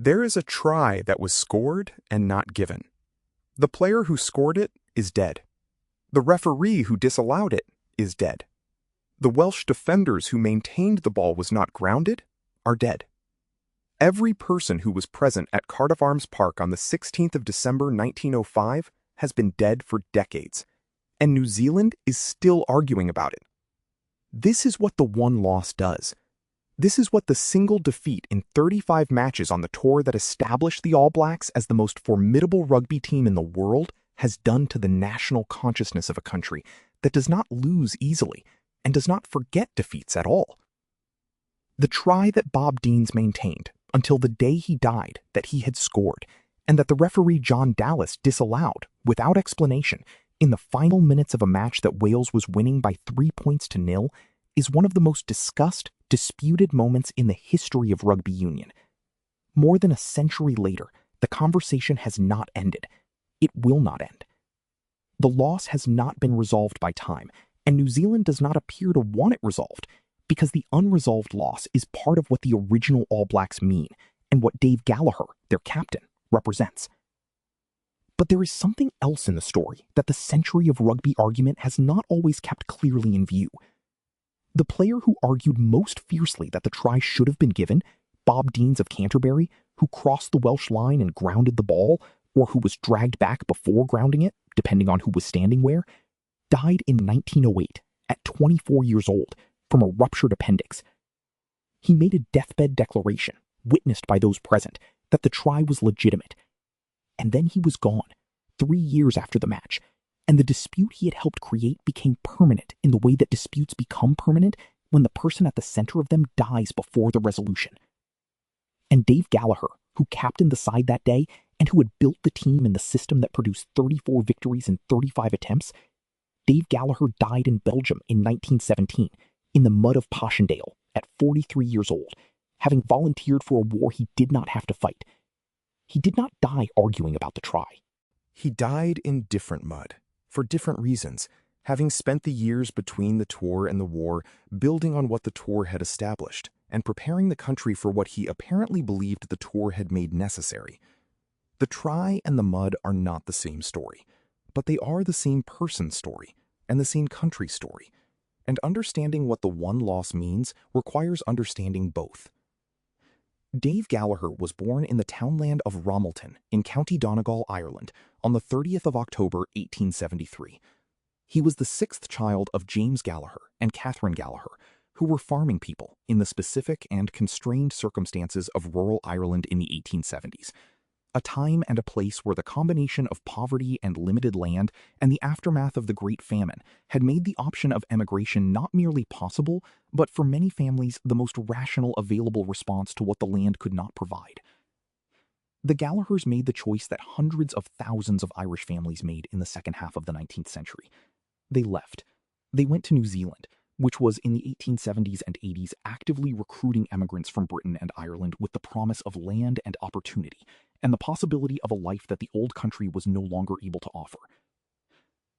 There is a try that was scored and not given. The player who scored it is dead. The referee who disallowed it is dead. The Welsh defenders who maintained the ball was not grounded are dead. Every person who was present at Cardiff Arms Park on the 16th of December 1905 has been dead for decades, and New Zealand is still arguing about it. This is what the one loss does. This is what the single defeat in 35 matches on the tour that established the All Blacks as the most formidable rugby team in the world has done to the national consciousness of a country that does not lose easily and does not forget defeats at all. The try that Bob Deans maintained until the day he died that he had scored, and that the referee John Dallas disallowed without explanation in the final minutes of a match that Wales was winning by 3 points to 0, is one of the most discussed, disputed moments in the history of rugby union. More than a century later, the conversation has not ended. It will not end. The loss has not been resolved by time, and New Zealand does not appear to want it resolved, because the unresolved loss is part of what the original All Blacks mean, and what Dave Gallagher, their captain, represents. But there is something else in the story that the century of rugby argument has not always kept clearly in view. The player who argued most fiercely that the try should have been given, Bob Deans of Canterbury, who crossed the Welsh line and grounded the ball, or who was dragged back before grounding it, depending on who was standing where, died in 1908 at 24 years old from a ruptured appendix. He made a deathbed declaration, witnessed by those present, that the try was legitimate. And then he was gone, 3 years after the match, and the dispute he had helped create became permanent in the way that disputes become permanent when the person at the center of them dies before the resolution. And Dave Gallagher, who captained the side that day and who had built the team in the system that produced 34 victories in 35 attempts, Dave Gallagher died in Belgium in 1917 in the mud of Passchendaele at 43 years old, having volunteered for a war he did not have to fight. He did not die arguing about the try. He died in different mud, for different reasons, having spent the years between the tour and the war building on what the tour had established and preparing the country for what he apparently believed the tour had made necessary. The try and the mud are not the same story, but they are the same person's story and the same country story, and understanding what the one loss means requires understanding both. Dave Gallagher was born in the townland of Ramelton in County Donegal, Ireland, on the 30th of October 1873. He was the sixth child of James Gallagher and Catherine Gallagher, who were farming people in the specific and constrained circumstances of rural Ireland in the 1870s, a time and a place where the combination of poverty and limited land and the aftermath of the Great Famine had made the option of emigration not merely possible, but for many families the most rational available response to what the land could not provide. The Gallaghers made the choice that hundreds of thousands of Irish families made in the second half of the 19th century. They left. They went to New Zealand, which was in the 1870s and 80s actively recruiting emigrants from Britain and Ireland with the promise of land and opportunity, and the possibility of a life that the old country was no longer able to offer.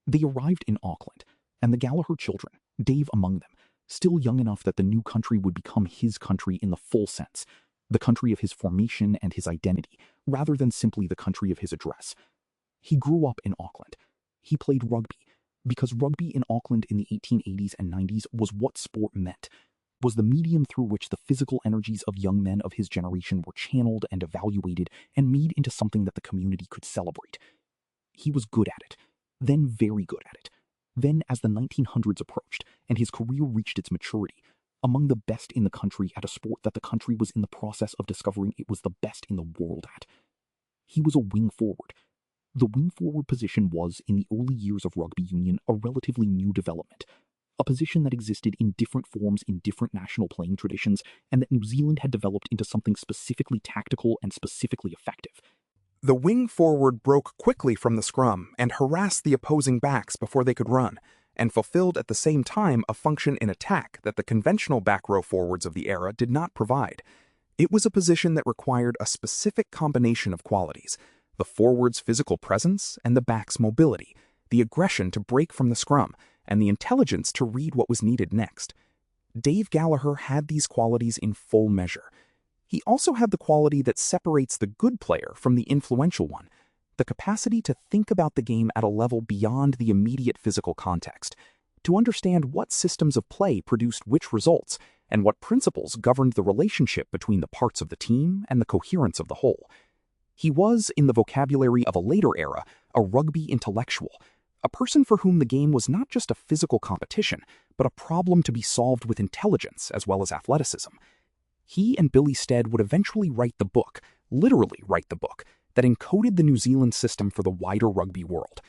They arrived in Auckland, and the Gallagher children, Dave among them, still young enough that the new country would become his country in the full sense, the country of his formation and his identity, rather than simply the country of his address. He grew up in Auckland. He played rugby, because rugby in Auckland in the 1880s and 90s was what sport meant, was the medium through which the physical energies of young men of his generation were channeled and evaluated and made into something that the community could celebrate. He was good at it, then very good at it. Then, as the 1900s approached and his career reached its maturity, among the best in the country at a sport that the country was in the process of discovering it was the best in the world at. He was a wing forward. The wing forward position was, in the early years of rugby union, a relatively new development, a position that existed in different forms in different national playing traditions, and that New Zealand had developed into something specifically tactical and specifically effective. The wing forward broke quickly from the scrum and harassed the opposing backs before they could run, and fulfilled at the same time a function in attack that the conventional back row forwards of the era did not provide. It was a position that required a specific combination of qualities: the forward's physical presence and the back's mobility, the aggression to break from the scrum, and the intelligence to read what was needed next. Dave Gallagher had these qualities in full measure. He also had the quality that separates the good player from the influential one, the capacity to think about the game at a level beyond the immediate physical context, to understand what systems of play produced which results, and what principles governed the relationship between the parts of the team and the coherence of the whole. He was, in the vocabulary of a later era, a rugby intellectual, a person for whom the game was not just a physical competition, but a problem to be solved with intelligence as well as athleticism. He and Billy Stead would eventually write the book, literally write the book, that encoded the New Zealand system for the wider rugby world.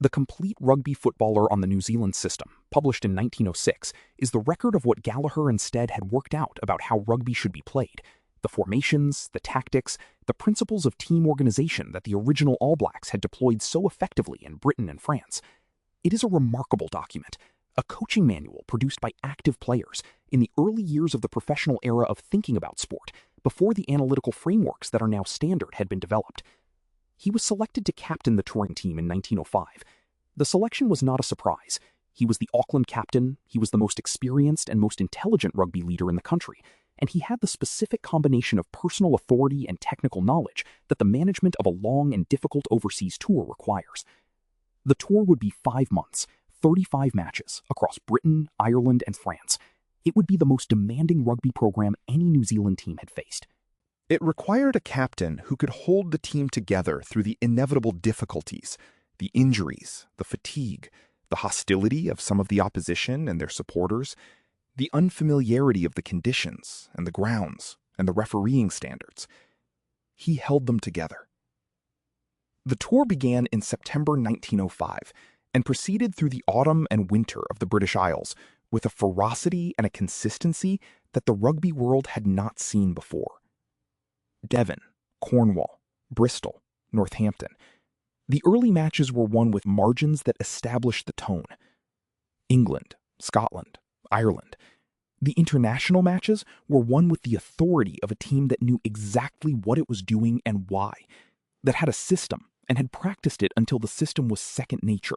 The Complete Rugby Footballer on the New Zealand System, published in 1906, is the record of what Gallagher and Stead had worked out about how rugby should be played, the formations, the tactics, the principles of team organization that the original All Blacks had deployed so effectively in Britain and France. It is a remarkable document, a coaching manual produced by active players in the early years of the professional era of thinking about sport, before the analytical frameworks that are now standard had been developed. He was selected to captain the touring team in 1905. The selection was not a surprise. He was the Auckland captain, he was the most experienced and most intelligent rugby leader in the country, and he had the specific combination of personal authority and technical knowledge that the management of a long and difficult overseas tour requires. The tour would be 5 months, 35 matches, across Britain, Ireland, and France. It would be the most demanding rugby program any New Zealand team had faced. It required a captain who could hold the team together through the inevitable difficulties, the injuries, the fatigue, the hostility of some of the opposition and their supporters, the unfamiliarity of the conditions and the grounds and the refereeing standards. He held them together. The tour began in September 1905 and proceeded through the autumn and winter of the British Isles with a ferocity and a consistency that the rugby world had not seen before. Devon, Cornwall, Bristol, Northampton. The early matches were won with margins that established the tone. England, Scotland, Ireland. The international matches were won with the authority of a team that knew exactly what it was doing and why, that had a system and had practiced it until the system was second nature,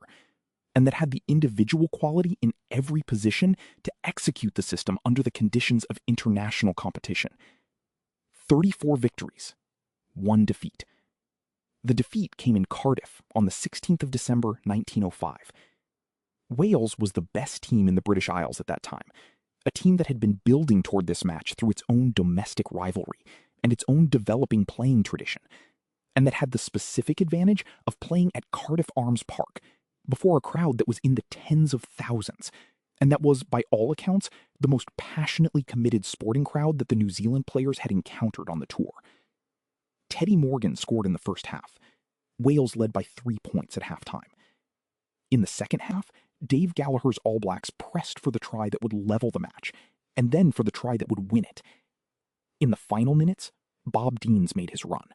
and that had the individual quality in every position to execute the system under the conditions of international competition. 34 victories, 1 defeat. The defeat came in Cardiff on the 16th of December, 1905. Wales was the best team in the British Isles at that time, a team that had been building toward this match through its own domestic rivalry and its own developing playing tradition, and that had the specific advantage of playing at Cardiff Arms Park before a crowd that was in the tens of thousands, and that was, by all accounts, the most passionately committed sporting crowd that the New Zealand players had encountered on the tour. Teddy Morgan scored in the first half. Wales led by 3 points at halftime. In the second half, Dave Gallagher's All Blacks pressed for the try that would level the match, and then for the try that would win it. In the final minutes, Bob Deans made his run.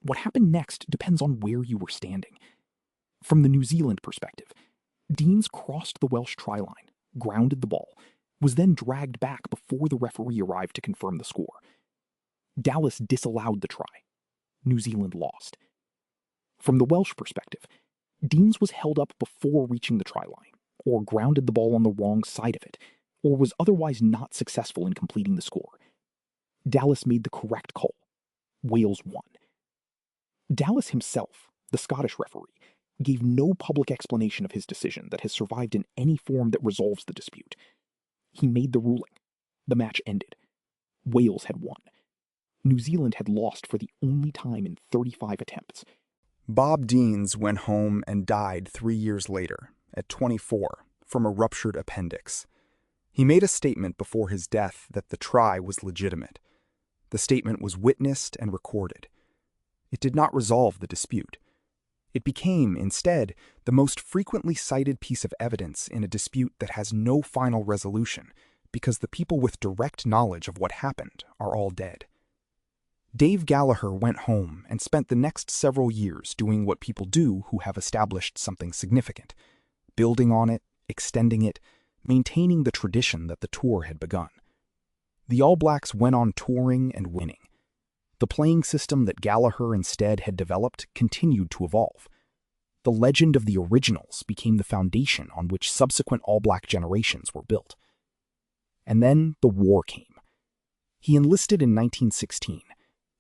What happened next depends on where you were standing. From the New Zealand perspective, Deans crossed the Welsh try line, grounded the ball, was then dragged back before the referee arrived to confirm the score. Dallas disallowed the try. New Zealand lost. From the Welsh perspective, Deans was held up before reaching the try line, or grounded the ball on the wrong side of it, or was otherwise not successful in completing the score. Dallas made the correct call. Wales won. Dallas himself, the Scottish referee, gave no public explanation of his decision that has survived in any form that resolves the dispute. He made the ruling. The match ended. Wales had won. New Zealand had lost for the only time in 35 attempts. Bob Deans went home and died 3 years later, at 24, from a ruptured appendix. He made a statement before his death that the try was legitimate. The statement was witnessed and recorded. It did not resolve the dispute. It became, instead, the most frequently cited piece of evidence in a dispute that has no final resolution, because the people with direct knowledge of what happened are all dead. Dave Gallagher went home and spent the next several years doing what people do who have established something significant, building on it, extending it, maintaining the tradition that the tour had begun. The All Blacks went on touring and winning. The playing system that Gallagher and Stead had developed continued to evolve. The legend of the originals became the foundation on which subsequent All Black generations were built. And then the war came. He enlisted in 1916.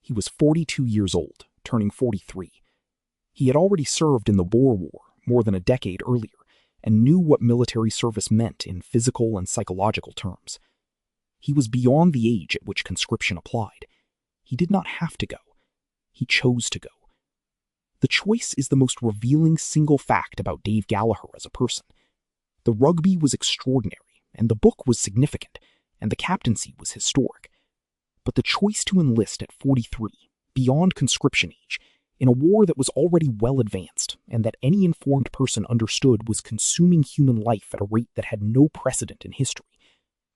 He was 42 years old, turning 43. He had already served in the Boer War more than a decade earlier and knew what military service meant in physical and psychological terms. He was beyond the age at which conscription applied. He did not have to go. He chose to go. The choice is the most revealing single fact about Dave Gallagher as a person. The rugby was extraordinary, and the book was significant, and the captaincy was historic. But the choice to enlist at 43, beyond conscription age, in a war that was already well advanced and that any informed person understood was consuming human life at a rate that had no precedent in history.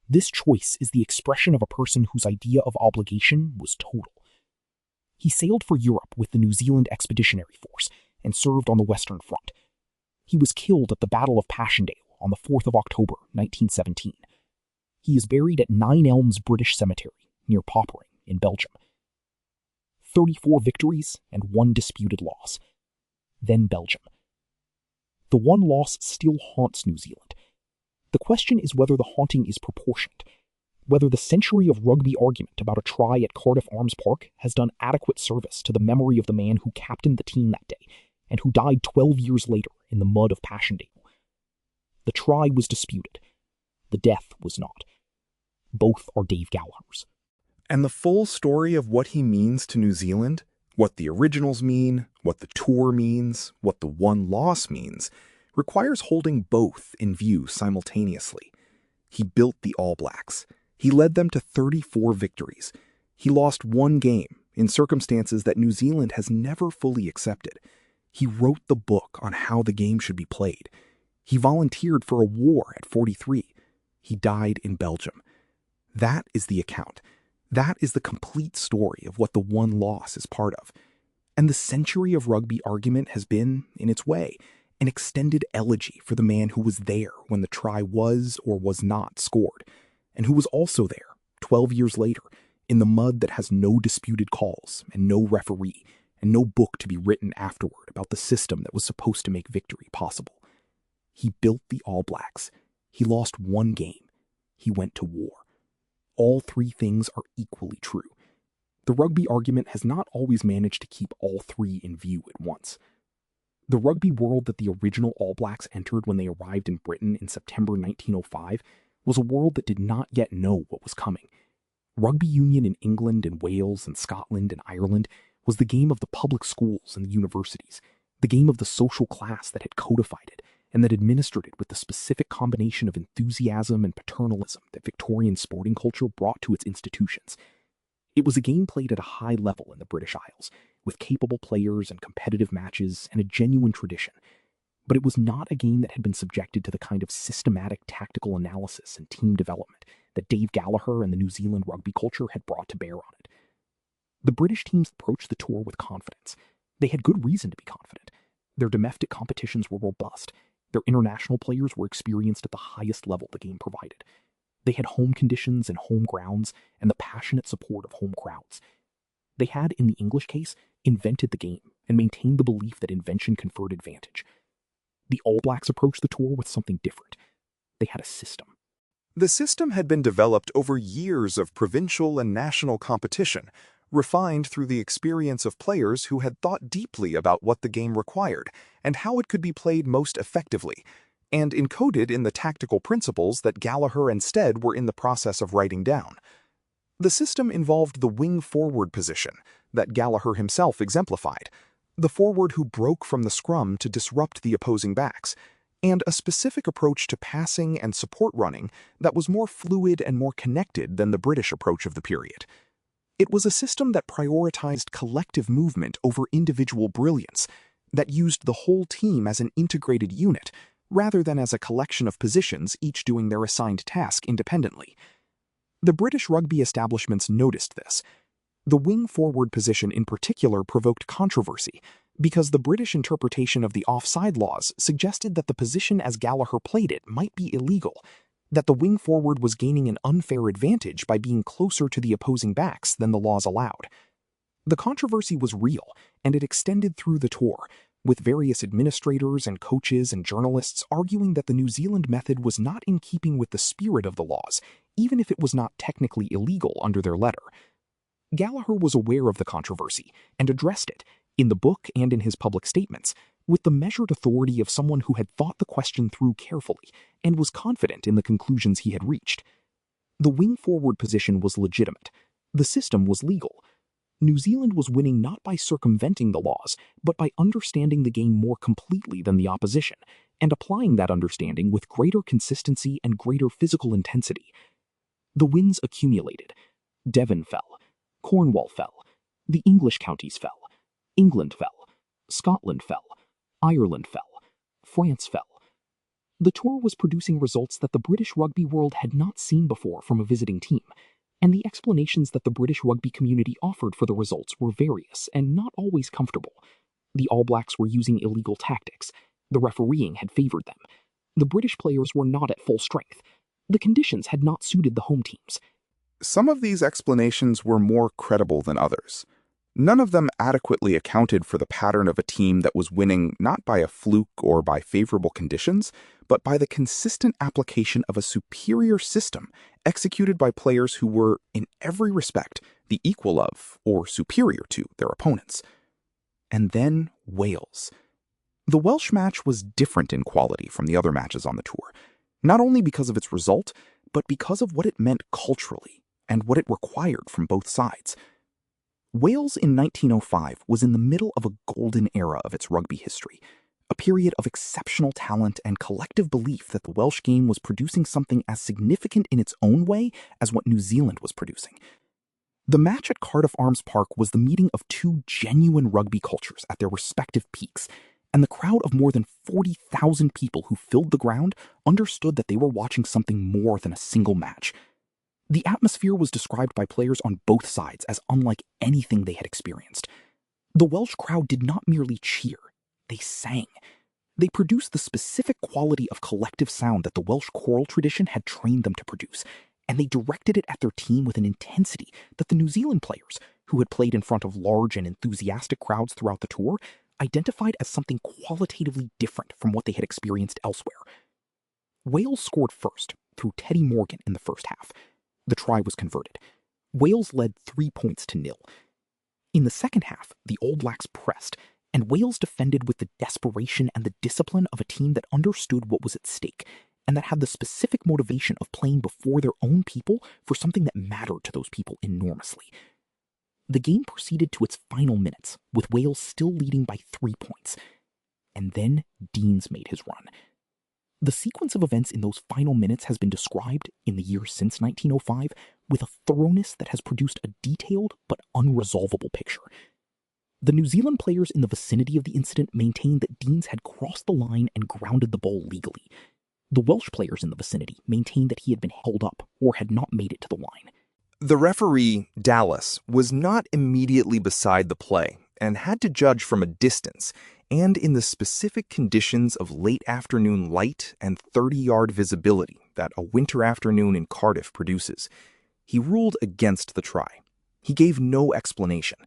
This choice is the expression of a person whose idea of obligation was total. He sailed for Europe with the New Zealand Expeditionary Force and served on the Western Front. He was killed at the Battle of Passchendaele on the 4th of October, 1917. He is buried at Nine Elms British Cemetery near Poppering in Belgium. 34 victories and 1 disputed loss. Then Belgium. The one loss still haunts New Zealand. The question is whether the haunting is proportionate, whether the century of rugby argument about a try at Cardiff Arms Park has done adequate service to the memory of the man who captained the team that day and who died 12 years later in the mud of Passchendaele. The try was disputed. The death was not. Both are Dave Gallagher's. And the full story of what he means to New Zealand, what the originals mean, what the tour means, what the one loss means, requires holding both in view simultaneously. He built the All Blacks. He led them to 34 victories. He lost 1 game in circumstances that New Zealand has never fully accepted. He wrote the book on how the game should be played. He volunteered for a war at 43. He died in Belgium. That is the account. That is the complete story of what the one loss is part of. And the century of rugby argument has been, in its way, an extended elegy for the man who was there when the try was or was not scored, and who was also there, 12 years later, in the mud that has no disputed calls and no referee, and no book to be written afterward about the system that was supposed to make victory possible. He built the All Blacks. He lost 1 game. He went to war. All 3 things are equally true. The rugby argument has not always managed to keep all 3 in view at once. The rugby world that the original All Blacks entered when they arrived in Britain in September 1905 was a world that did not yet know what was coming. Rugby union in England and Wales and Scotland and Ireland was the game of the public schools and the universities, the game of the social class that had codified it and that administered it with the specific combination of enthusiasm and paternalism that Victorian sporting culture brought to its institutions. It was a game played at a high level in the British Isles, with capable players and competitive matches and a genuine tradition. But it was not a game that had been subjected to the kind of systematic tactical analysis and team development that Dave Gallagher and the New Zealand rugby culture had brought to bear on it. The British teams approached the tour with confidence. They had good reason to be confident. Their domestic competitions were robust. Their international players were experienced at the highest level the game provided. They had home conditions and home grounds and the passionate support of home crowds. They had, in the English case, invented the game and maintained the belief that invention conferred advantage. The All Blacks approached the tour with something different. They had a system. The system had been developed over years of provincial and national competition, refined through the experience of players who had thought deeply about what the game required and how it could be played most effectively, and encoded in the tactical principles that Gallagher and Stead were in the process of writing down. The system involved the wing-forward position that Gallagher himself exemplified, the forward who broke from the scrum to disrupt the opposing backs, and a specific approach to passing and support running that was more fluid and more connected than the British approach of the period. It was a system that prioritized collective movement over individual brilliance, that used the whole team as an integrated unit, rather than as a collection of positions each doing their assigned task independently. The British rugby establishments noticed this. The wing-forward position in particular provoked controversy, because the British interpretation of the offside laws suggested that the position as Gallagher played it might be illegal, that the wing-forward was gaining an unfair advantage by being closer to the opposing backs than the laws allowed. The controversy was real, and it extended through the tour, with various administrators and coaches and journalists arguing that the New Zealand method was not in keeping with the spirit of the laws, even if it was not technically illegal under their letter. Gallagher was aware of the controversy and addressed it, in the book and in his public statements, with the measured authority of someone who had thought the question through carefully and was confident in the conclusions he had reached. The wing-forward position was legitimate. The system was legal. New Zealand was winning not by circumventing the laws, but by understanding the game more completely than the opposition, and applying that understanding with greater consistency and greater physical intensity. The wins accumulated. Devon fell. Cornwall fell. The English counties fell. England fell. Scotland fell. Ireland fell. France fell. The tour was producing results that the British rugby world had not seen before from a visiting team, and the explanations that the British rugby community offered for the results were various and not always comfortable. The All Blacks were using illegal tactics. The refereeing had favored them. The British players were not at full strength. The conditions had not suited the home teams. Some of these explanations were more credible than others. None of them adequately accounted for the pattern of a team that was winning not by a fluke or by favorable conditions, but by the consistent application of a superior system executed by players who were, in every respect, the equal of or superior to their opponents. And then Wales. The Welsh match was different in quality from the other matches on the tour, not only because of its result, but because of what it meant culturally and what it required from both sides. Wales in 1905 was in the middle of a golden era of its rugby history, a period of exceptional talent and collective belief that the Welsh game was producing something as significant in its own way as what New Zealand was producing. The match at Cardiff Arms Park was the meeting of two genuine rugby cultures at their respective peaks, and the crowd of more than 40,000 people who filled the ground understood that they were watching something more than a single match. The atmosphere was described by players on both sides as unlike anything they had experienced. The Welsh crowd did not merely cheer, they sang. They produced the specific quality of collective sound that the Welsh choral tradition had trained them to produce, and they directed it at their team with an intensity that the New Zealand players, who had played in front of large and enthusiastic crowds throughout the tour, identified as something qualitatively different from what they had experienced elsewhere. Wales scored first, through Teddy Morgan in the first half. The try was converted. Wales led 3-0. In the second half, the All Blacks pressed, and Wales defended with the desperation and the discipline of a team that understood what was at stake, and that had the specific motivation of playing before their own people for something that mattered to those people enormously. The game proceeded to its final minutes, with Wales still leading by 3 points. And then Deans made his run. The sequence of events in those final minutes has been described, in the years since 1905, with a thoroughness that has produced a detailed but unresolvable picture. The New Zealand players in the vicinity of the incident maintained that Deans had crossed the line and grounded the ball legally. The Welsh players in the vicinity maintained that he had been held up or had not made it to the line. The referee, Dallas, was not immediately beside the play and had to judge from a distance and in the specific conditions of late afternoon light and 30-yard visibility that a winter afternoon in Cardiff produces. He ruled against the try. He gave no explanation.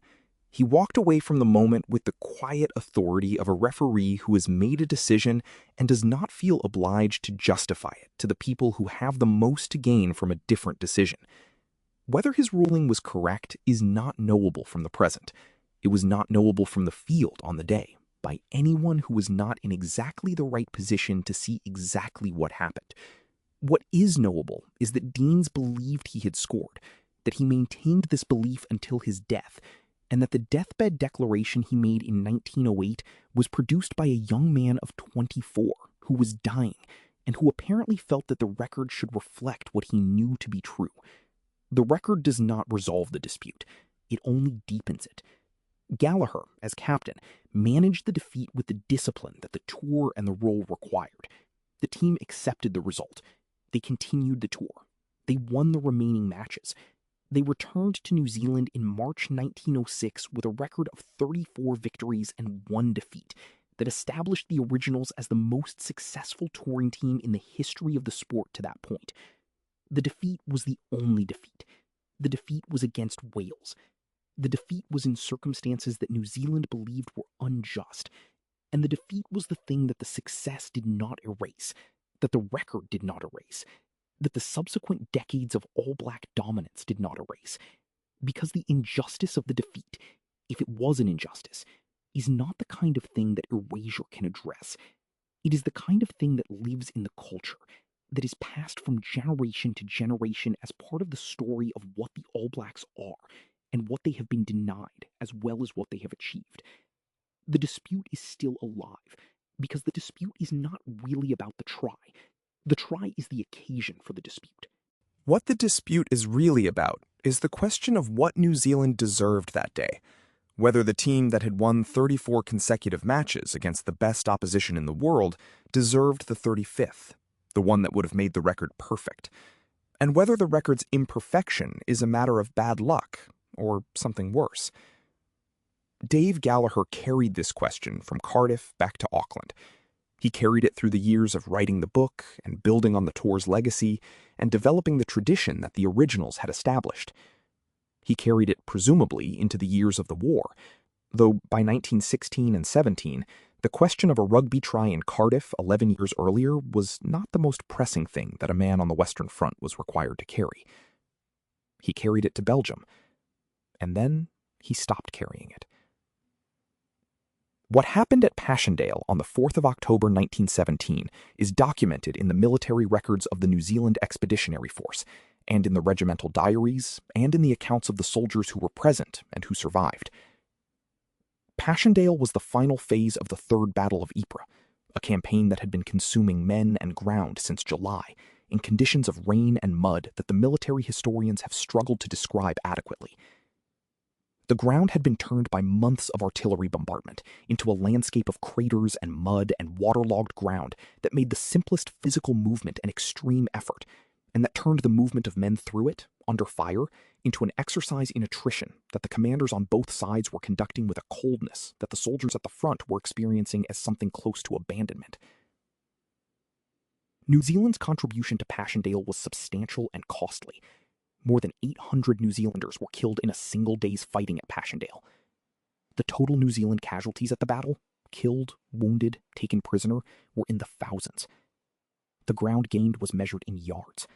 He walked away from the moment with the quiet authority of a referee who has made a decision and does not feel obliged to justify it to the people who have the most to gain from a different decision. Whether his ruling was correct is not knowable from the present. It was not knowable from the field on the day, by anyone who was not in exactly the right position to see exactly what happened. What is knowable is that Deans believed he had scored, that he maintained this belief until his death, and that the deathbed declaration he made in 1908 was produced by a young man of 24 who was dying, and who apparently felt that the record should reflect what he knew to be true. The record does not resolve the dispute. It only deepens it. Gallagher, as captain, managed the defeat with the discipline that the tour and the role required. The team accepted the result. They continued the tour. They won the remaining matches. They returned to New Zealand in March 1906 with a record of 34 victories and 1 defeat that established the Originals as the most successful touring team in the history of the sport to that point. The defeat was the only defeat. The defeat was against Wales. The defeat was in circumstances that New Zealand believed were unjust. And the defeat was the thing that the success did not erase, that the record did not erase. that the subsequent decades of all-black dominance did not erase, because the injustice of the defeat, if it was an injustice, is not the kind of thing that erasure can address. It is the kind of thing that lives in the culture, that is passed from generation to generation as part of the story of what the All Blacks are and what they have been denied, as well as what they have achieved. The dispute is still alive, because the dispute is not really about the try. The try is the occasion for the dispute. What the dispute is really about is the question of what New Zealand deserved that day. Whether the team that had won 34 consecutive matches against the best opposition in the world deserved the 35th, the one that would have made the record perfect, and whether the record's imperfection is a matter of bad luck or something worse. Dave Gallagher carried this question from Cardiff back to Auckland. He carried it through the years of writing the book and building on the tour's legacy and developing the tradition that the originals had established. He carried it presumably into the years of the war, though by 1916 and 17, the question of a rugby try in Cardiff 11 years earlier was not the most pressing thing that a man on the Western Front was required to carry. He carried it to Belgium, and then he stopped carrying it. What happened at Passchendaele on the 4th of October 1917 is documented in the military records of the New Zealand Expeditionary Force, and in the regimental diaries, and in the accounts of the soldiers who were present and who survived. Passchendaele was the final phase of the Third Battle of Ypres, a campaign that had been consuming men and ground since July, in conditions of rain and mud that the military historians have struggled to describe adequately. The ground had been turned by months of artillery bombardment into a landscape of craters and mud and waterlogged ground that made the simplest physical movement an extreme effort, and that turned the movement of men through it, under fire, into an exercise in attrition that the commanders on both sides were conducting with a coldness that the soldiers at the front were experiencing as something close to abandonment. New Zealand's contribution to Passchendaele was substantial and costly. More than 800 New Zealanders were killed in a single day's fighting at Passchendaele. The total New Zealand casualties at the battle, killed, wounded, taken prisoner, were in the thousands. The ground gained was measured in yards.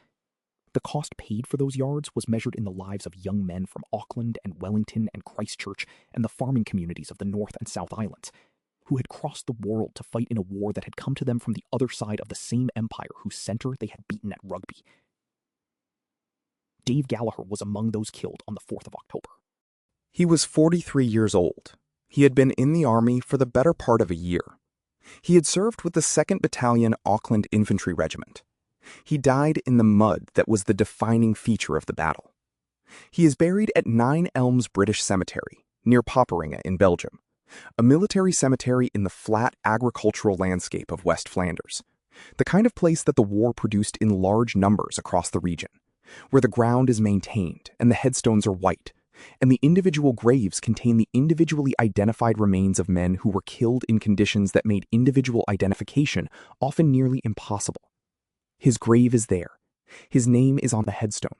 The cost paid for those yards was measured in the lives of young men from Auckland and Wellington and Christchurch and the farming communities of the North and South Islands, who had crossed the world to fight in a war that had come to them from the other side of the same empire whose center they had beaten at Rugby. Dave Gallagher was among those killed on the 4th of October. He was 43 years old. He had been in the army for the better part of a year. He had served with the 2nd Battalion Auckland Infantry Regiment. He died in the mud that was the defining feature of the battle. He is buried at 9 Elms British Cemetery, near Popperinge in Belgium, a military cemetery in the flat agricultural landscape of West Flanders, the kind of place that the war produced in large numbers across the region, where the ground is maintained and the headstones are white, and the individual graves contain the individually identified remains of men who were killed in conditions that made individual identification often nearly impossible. His grave is there. His name is on the headstone.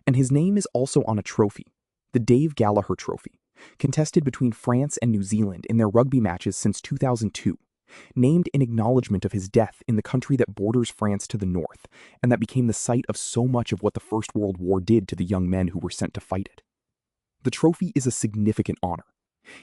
And his name is also on a trophy, the Dave Gallagher Trophy, contested between France and New Zealand in their rugby matches since 2002, named in acknowledgement of his death in the country that borders France to the north, and that became the site of so much of what the First World War did to the young men who were sent to fight it. The trophy is a significant honor.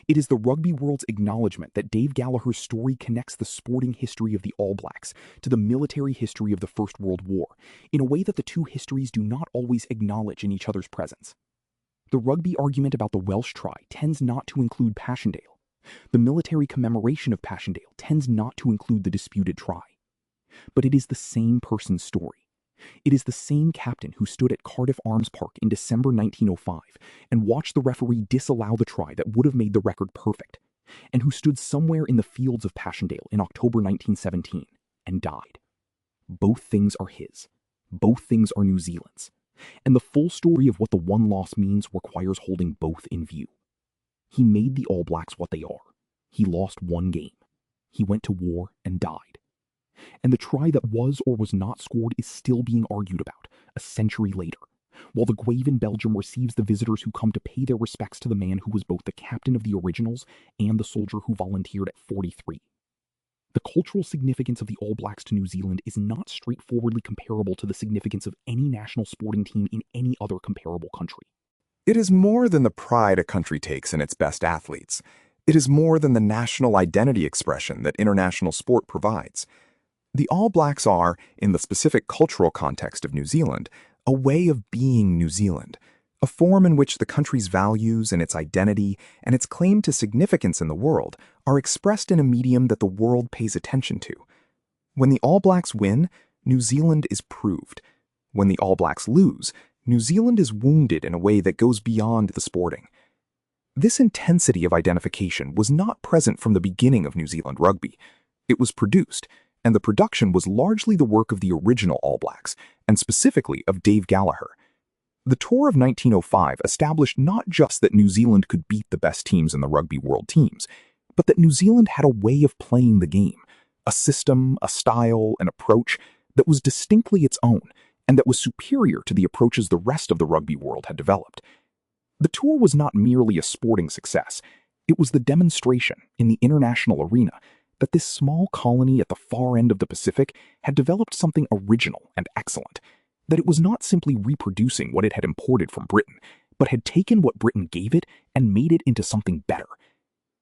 It is the rugby world's acknowledgement that Dave Gallagher's story connects the sporting history of the All Blacks to the military history of the First World War, in a way that the two histories do not always acknowledge in each other's presence. The rugby argument about the Welsh try tends not to include Passchendaele. The military commemoration of Passchendaele tends not to include the disputed try. But it is the same person's story. It is the same captain who stood at Cardiff Arms Park in December 1905 and watched the referee disallow the try that would have made the record perfect, and who stood somewhere in the fields of Passchendaele in October 1917 and died. Both things are his. Both things are New Zealand's. And the full story of what the one loss means requires holding both in view. He made the All Blacks what they are. He lost one game. He went to war and died. And the try that was or was not scored is still being argued about, a century later, while the grave in Belgium receives the visitors who come to pay their respects to the man who was both the captain of the originals and the soldier who volunteered at 43. The cultural significance of the All Blacks to New Zealand is not straightforwardly comparable to the significance of any national sporting team in any other comparable country. It is more than the pride a country takes in its best athletes. It is more than the national identity expression that international sport provides. The All Blacks are, in the specific cultural context of New Zealand, a way of being New Zealand, a form in which the country's values and its identity and its claim to significance in the world are expressed in a medium that the world pays attention to. When the All Blacks win, New Zealand is proved. When the All Blacks lose, New Zealand is wounded in a way that goes beyond the sporting. This intensity of identification was not present from the beginning of New Zealand rugby. It was produced, and the production was largely the work of the original All Blacks, and specifically of Dave Gallagher. The tour of 1905 established not just that New Zealand could beat the best teams in the rugby world teams, but that New Zealand had a way of playing the game, a system, a style, an approach that was distinctly its own, and that was superior to the approaches the rest of the rugby world had developed. The tour was not merely a sporting success. It was the demonstration, in the international arena, that this small colony at the far end of the Pacific had developed something original and excellent, that it was not simply reproducing what it had imported from Britain, but had taken what Britain gave it and made it into something better.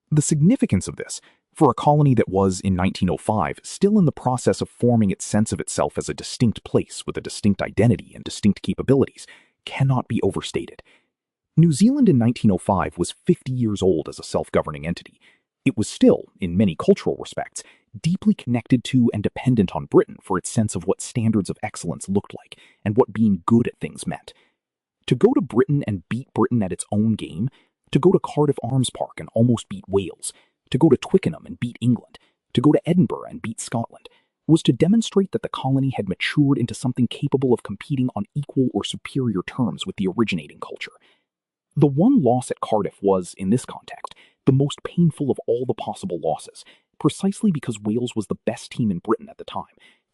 The significance of this, for a colony that was, in 1905, still in the process of forming its sense of itself as a distinct place with a distinct identity and distinct capabilities, cannot be overstated. New Zealand in 1905 was 50 years old as a self-governing entity. It was still, in many cultural respects, deeply connected to and dependent on Britain for its sense of what standards of excellence looked like and what being good at things meant. To go to Britain and beat Britain at its own game, to go to Cardiff Arms Park and almost beat Wales, to go to Twickenham and beat England, to go to Edinburgh and beat Scotland, was to demonstrate that the colony had matured into something capable of competing on equal or superior terms with the originating culture. The one loss at Cardiff was, in this context, the most painful of all the possible losses, precisely because Wales was the best team in Britain at the time,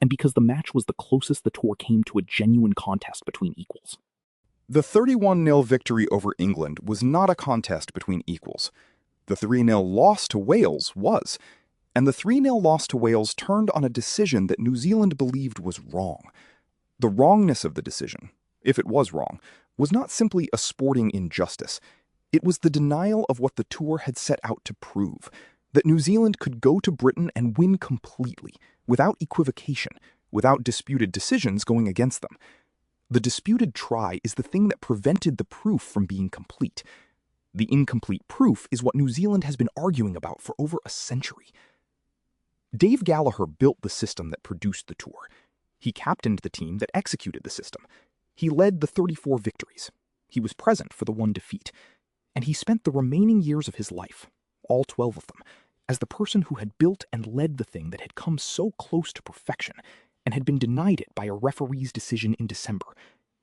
and because the match was the closest the tour came to a genuine contest between equals. The 31-0 victory over England was not a contest between equals. The 3-0 loss to Wales was, and the 3-0 loss to Wales turned on a decision that New Zealand believed was wrong. The wrongness of the decision, if it was wrong, was not simply a sporting injustice. It was the denial of what the tour had set out to prove, that New Zealand could go to Britain and win completely, without equivocation, without disputed decisions going against them. The disputed try is the thing that prevented the proof from being complete. The incomplete proof is what New Zealand has been arguing about for over a century. Dave Gallagher built the system that produced the tour. He captained the team that executed the system. He led the 34 victories. He was present for the one defeat. And he spent the remaining years of his life, all 12 of them, as the person who had built and led the thing that had come so close to perfection and had been denied it by a referee's decision in December,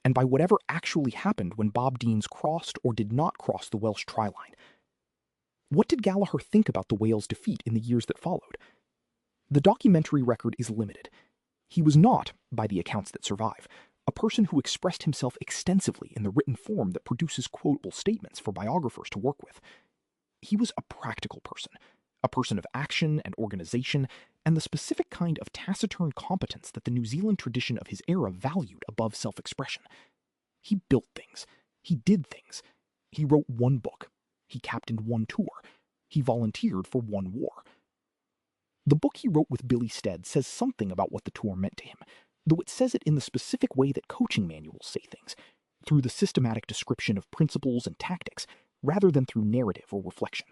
and by whatever actually happened when Bob Deans crossed or did not cross the Welsh try line. What did Gallagher think about the Wales defeat in the years that followed? The documentary record is limited. He was not, by the accounts that survive, a person who expressed himself extensively in the written form that produces quotable statements for biographers to work with. He was a practical person, a person of action and organization, and the specific kind of taciturn competence that the New Zealand tradition of his era valued above self-expression. He built things. He did things. He wrote one book. He captained one tour. He volunteered for one war. The book he wrote with Billy Stead says something about what the tour meant to him, though it says it in the specific way that coaching manuals say things, through the systematic description of principles and tactics, rather than through narrative or reflection.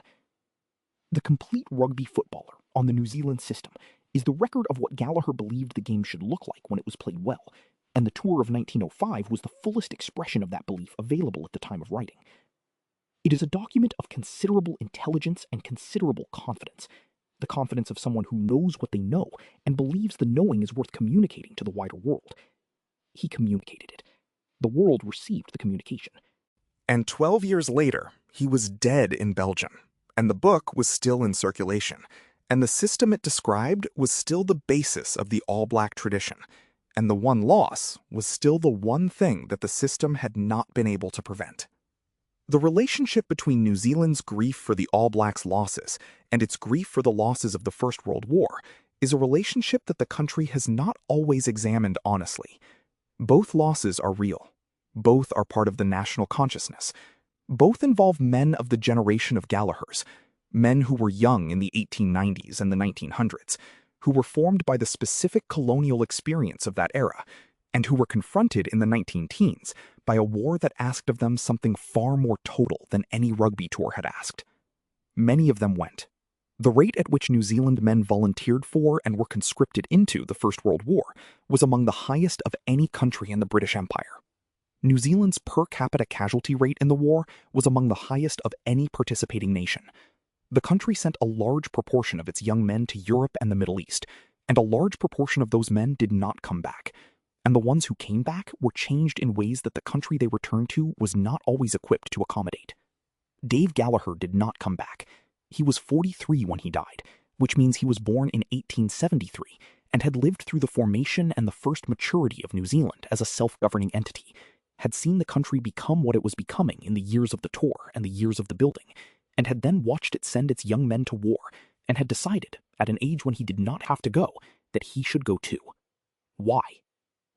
The Complete Rugby Footballer on the New Zealand system is the record of what Gallagher believed the game should look like when it was played well, and the tour of 1905 was the fullest expression of that belief available at the time of writing. It is a document of considerable intelligence and considerable confidence, the confidence of someone who knows what they know and believes the knowing is worth communicating to the wider world. He communicated it. The world received the communication. And 12 years later, he was dead in Belgium, and the book was still in circulation, and the system it described was still the basis of the all-black tradition, and the one loss was still the one thing that the system had not been able to prevent. The relationship between New Zealand's grief for the All Blacks' losses and its grief for the losses of the First World War is a relationship that the country has not always examined honestly. Both losses are real. Both are part of the national consciousness. Both involve men of the generation of Gallaghers, men who were young in the 1890s and the 1900s, who were formed by the specific colonial experience of that era, and who were confronted in the 19-teens by a war that asked of them something far more total than any rugby tour had asked. Many of them went. The rate at which New Zealand men volunteered for and were conscripted into the First World War was among the highest of any country in the British Empire. New Zealand's per capita casualty rate in the war was among the highest of any participating nation. The country sent a large proportion of its young men to Europe and the Middle East, and a large proportion of those men did not come back. And the ones who came back were changed in ways that the country they returned to was not always equipped to accommodate. Dave Gallagher did not come back. He was 43 when he died, which means he was born in 1873 and had lived through the formation and the first maturity of New Zealand as a self-governing entity, had seen the country become what it was becoming in the years of the tour and the years of the building, and had then watched it send its young men to war, and had decided, at an age when he did not have to go, that he should go too. Why?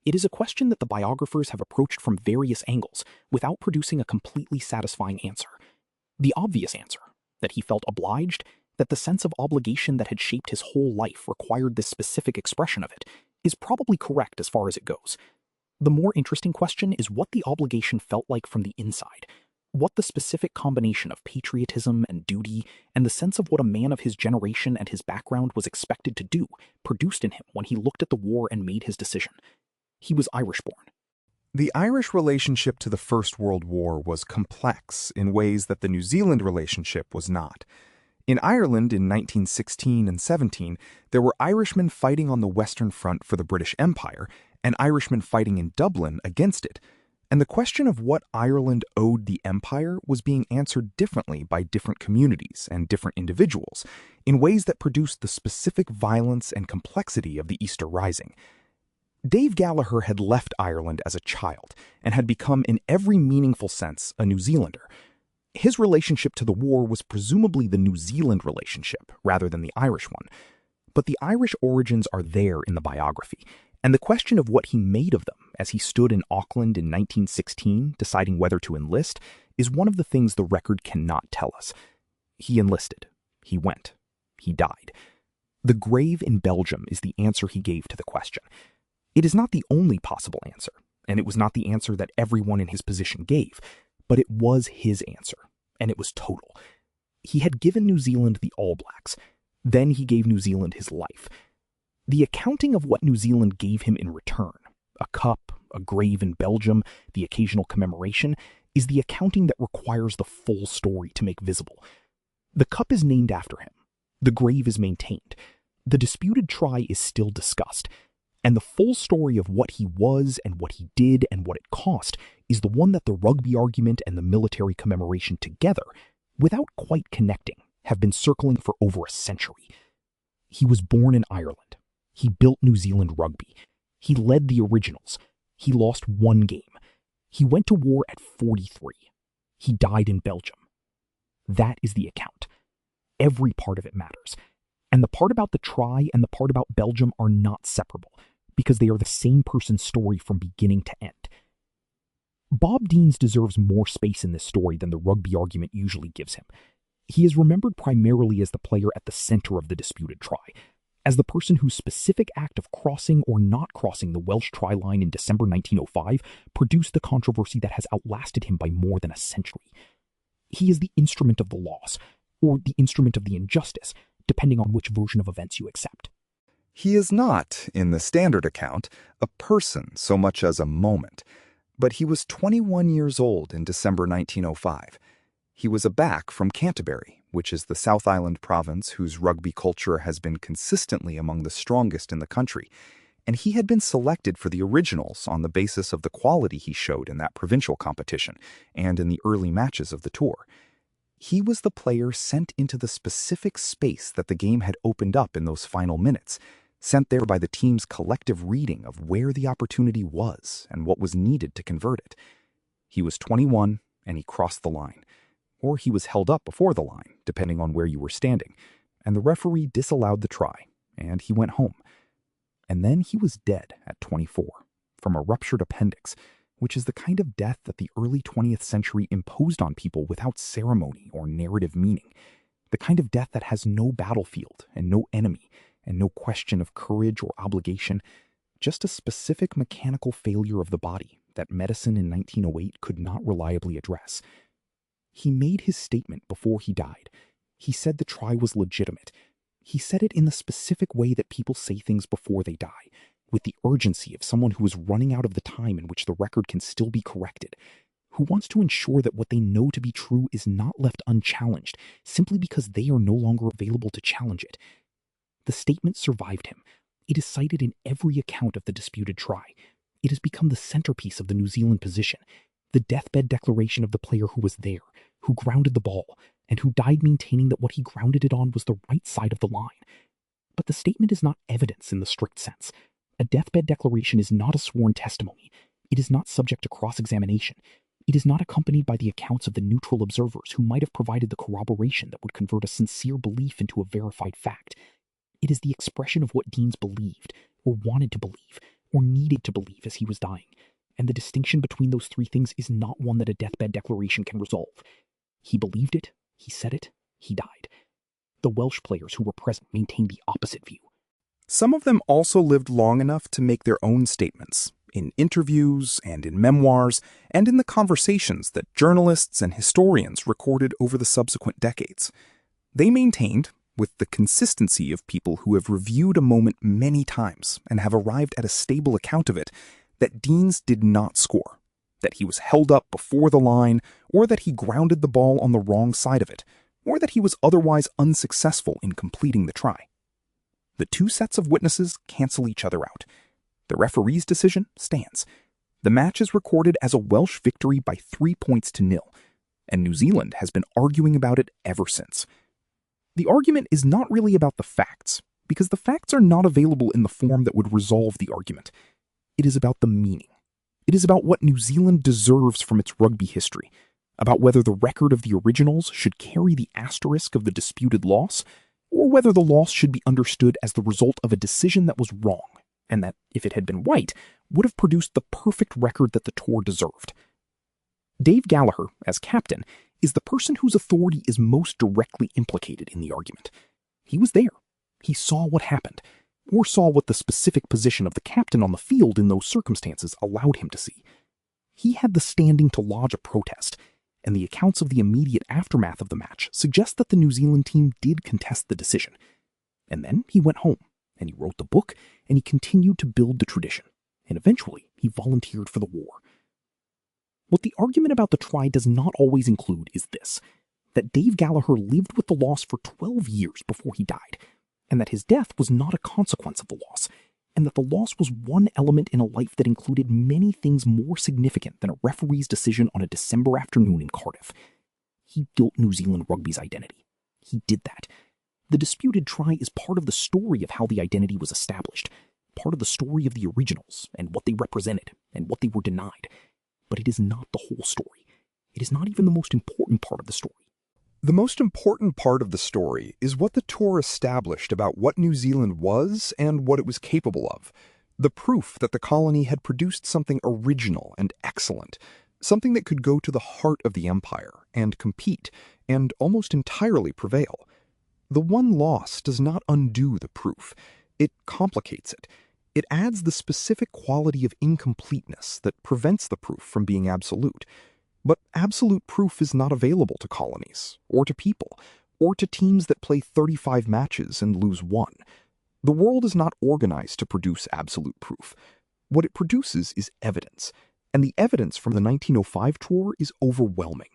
It is a question that the biographers have approached from various angles without producing a completely satisfying answer. The obvious answer, that he felt obliged, that the sense of obligation that had shaped his whole life required this specific expression of it, is probably correct as far as it goes. The more interesting question is what the obligation felt like from the inside, what the specific combination of patriotism and duty and the sense of what a man of his generation and his background was expected to do produced in him when he looked at the war and made his decision. He was Irish-born. The Irish relationship to the First World War was complex in ways that the New Zealand relationship was not. In Ireland in 1916 and 17, there were Irishmen fighting on the Western Front for the British Empire and Irishmen fighting in Dublin against it, and the question of what Ireland owed the Empire was being answered differently by different communities and different individuals in ways that produced the specific violence and complexity of the Easter Rising. Dave Gallagher had left Ireland as a child and had become, in every meaningful sense, a New Zealander. His relationship to the war was presumably the New Zealand relationship rather than the Irish one. But the Irish origins are there in the biography, and the question of what he made of them as he stood in Auckland in 1916 deciding whether to enlist is one of the things the record cannot tell us. He enlisted. He went. He died. The grave in Belgium is the answer he gave to the question. It is not the only possible answer, and it was not the answer that everyone in his position gave, but it was his answer, and it was total. He had given New Zealand the All Blacks. Then he gave New Zealand his life. The accounting of what New Zealand gave him in return, a cup, a grave in Belgium, the occasional commemoration, is the accounting that requires the full story to make visible. The cup is named after him. The grave is maintained. The disputed try is still discussed. And the full story of what he was and what he did and what it cost is the one that the rugby argument and the military commemoration together, without quite connecting, have been circling for over a century. He was born in Ireland. He built New Zealand rugby. He led the originals. He lost one game. He went to war at 43. He died in Belgium. That is the account. Every part of it matters. And the part about the try and the part about Belgium are not separable, because they are the same person's story from beginning to end. Bob Deans deserves more space in this story than the rugby argument usually gives him. He is remembered primarily as the player at the center of the disputed try, as the person whose specific act of crossing or not crossing the Welsh try line in December 1905 produced the controversy that has outlasted him by more than a century. He is the instrument of the loss, or the instrument of the injustice, depending on which version of events you accept. He is not, in the standard account, a person so much as a moment, but he was 21 years old in December 1905. He was a back from Canterbury, which is the South Island province whose rugby culture has been consistently among the strongest in the country, and he had been selected for the originals on the basis of the quality he showed in that provincial competition and in the early matches of the tour. He was the player sent into the specific space that the game had opened up in those final minutes, sent there by the team's collective reading of where the opportunity was and what was needed to convert it. He was 21 and he crossed the line, or he was held up before the line, depending on where you were standing, and the referee disallowed the try, and he went home. And then he was dead at 24 from a ruptured appendix, which is the kind of death that the early 20th century imposed on people without ceremony or narrative meaning. The kind of death that has no battlefield and no enemy and no question of courage or obligation, just a specific mechanical failure of the body that medicine in 1908 could not reliably address. He made his statement before he died. He said the try was legitimate. He said it in the specific way that people say things before they die, with the urgency of someone who is running out of the time in which the record can still be corrected, who wants to ensure that what they know to be true is not left unchallenged simply because they are no longer available to challenge it. The statement survived him. It is cited in every account of the disputed try. It has become the centerpiece of the New Zealand position, the deathbed declaration of the player who was there, who grounded the ball, and who died maintaining that what he grounded it on was the right side of the line. But the statement is not evidence in the strict sense. A deathbed declaration is not a sworn testimony. It is not subject to cross-examination. It is not accompanied by the accounts of the neutral observers who might have provided the corroboration that would convert a sincere belief into a verified fact. It is the expression of what Deans believed, or wanted to believe, or needed to believe as he was dying. And the distinction between those three things is not one that a deathbed declaration can resolve. He believed it, he said it, he died. The Welsh players who were present maintained the opposite view. Some of them also lived long enough to make their own statements, in interviews and in memoirs, and in the conversations that journalists and historians recorded over the subsequent decades. They maintained, with the consistency of people who have reviewed a moment many times and have arrived at a stable account of it, that Deans did not score, that he was held up before the line, or that he grounded the ball on the wrong side of it, or that he was otherwise unsuccessful in completing the try. The two sets of witnesses cancel each other out. The referee's decision stands. The match is recorded as a Welsh victory by 3 points to 0, and New Zealand has been arguing about it ever since. The argument is not really about the facts, because the facts are not available in the form that would resolve the argument. It is about the meaning. It is about what New Zealand deserves from its rugby history, about whether the record of the originals should carry the asterisk of the disputed loss, or whether the loss should be understood as the result of a decision that was wrong, and that, if it had been right, would have produced the perfect record that the tour deserved. Dave Gallagher, as captain, is the person whose authority is most directly implicated in the argument. He was there. He saw what happened, or saw what the specific position of the captain on the field in those circumstances allowed him to see. He had the standing to lodge a protest, and the accounts of the immediate aftermath of the match suggest that the New Zealand team did contest the decision. And then he went home, and he wrote the book, and he continued to build the tradition, and eventually he volunteered for the war. What the argument about the try does not always include is this, that Dave Gallagher lived with the loss for 12 years before he died, and that his death was not a consequence of the loss, and that the loss was one element in a life that included many things more significant than a referee's decision on a December afternoon in Cardiff. He built New Zealand rugby's identity. He did that. The disputed try is part of the story of how the identity was established, part of the story of the originals and what they represented and what they were denied. But it is not the whole story. It is not even the most important part of the story. The most important part of the story is what the tour established about what New Zealand was and what it was capable of. The proof that the colony had produced something original and excellent, something that could go to the heart of the empire and compete and almost entirely prevail. The one loss does not undo the proof. It complicates it. It adds the specific quality of incompleteness that prevents the proof from being absolute. But absolute proof is not available to colonies, or to people, or to teams that play 35 matches and lose 1. The world is not organized to produce absolute proof. What it produces is evidence, and the evidence from the 1905 tour is overwhelming.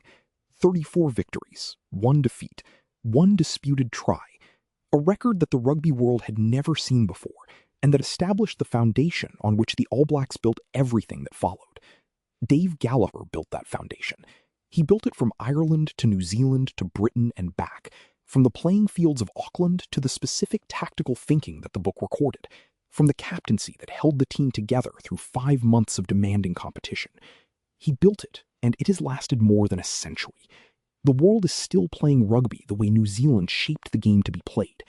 34 victories, 1 defeat, 1 disputed try, a record that the rugby world had never seen before, and that established the foundation on which the All Blacks built everything that followed. Dave Gallagher built that foundation. He built it from Ireland to New Zealand to Britain and back, from the playing fields of Auckland to the specific tactical thinking that the book recorded, from the captaincy that held the team together through 5 months of demanding competition. He built it, and it has lasted more than a century. The world is still playing rugby the way New Zealand shaped the game to be played.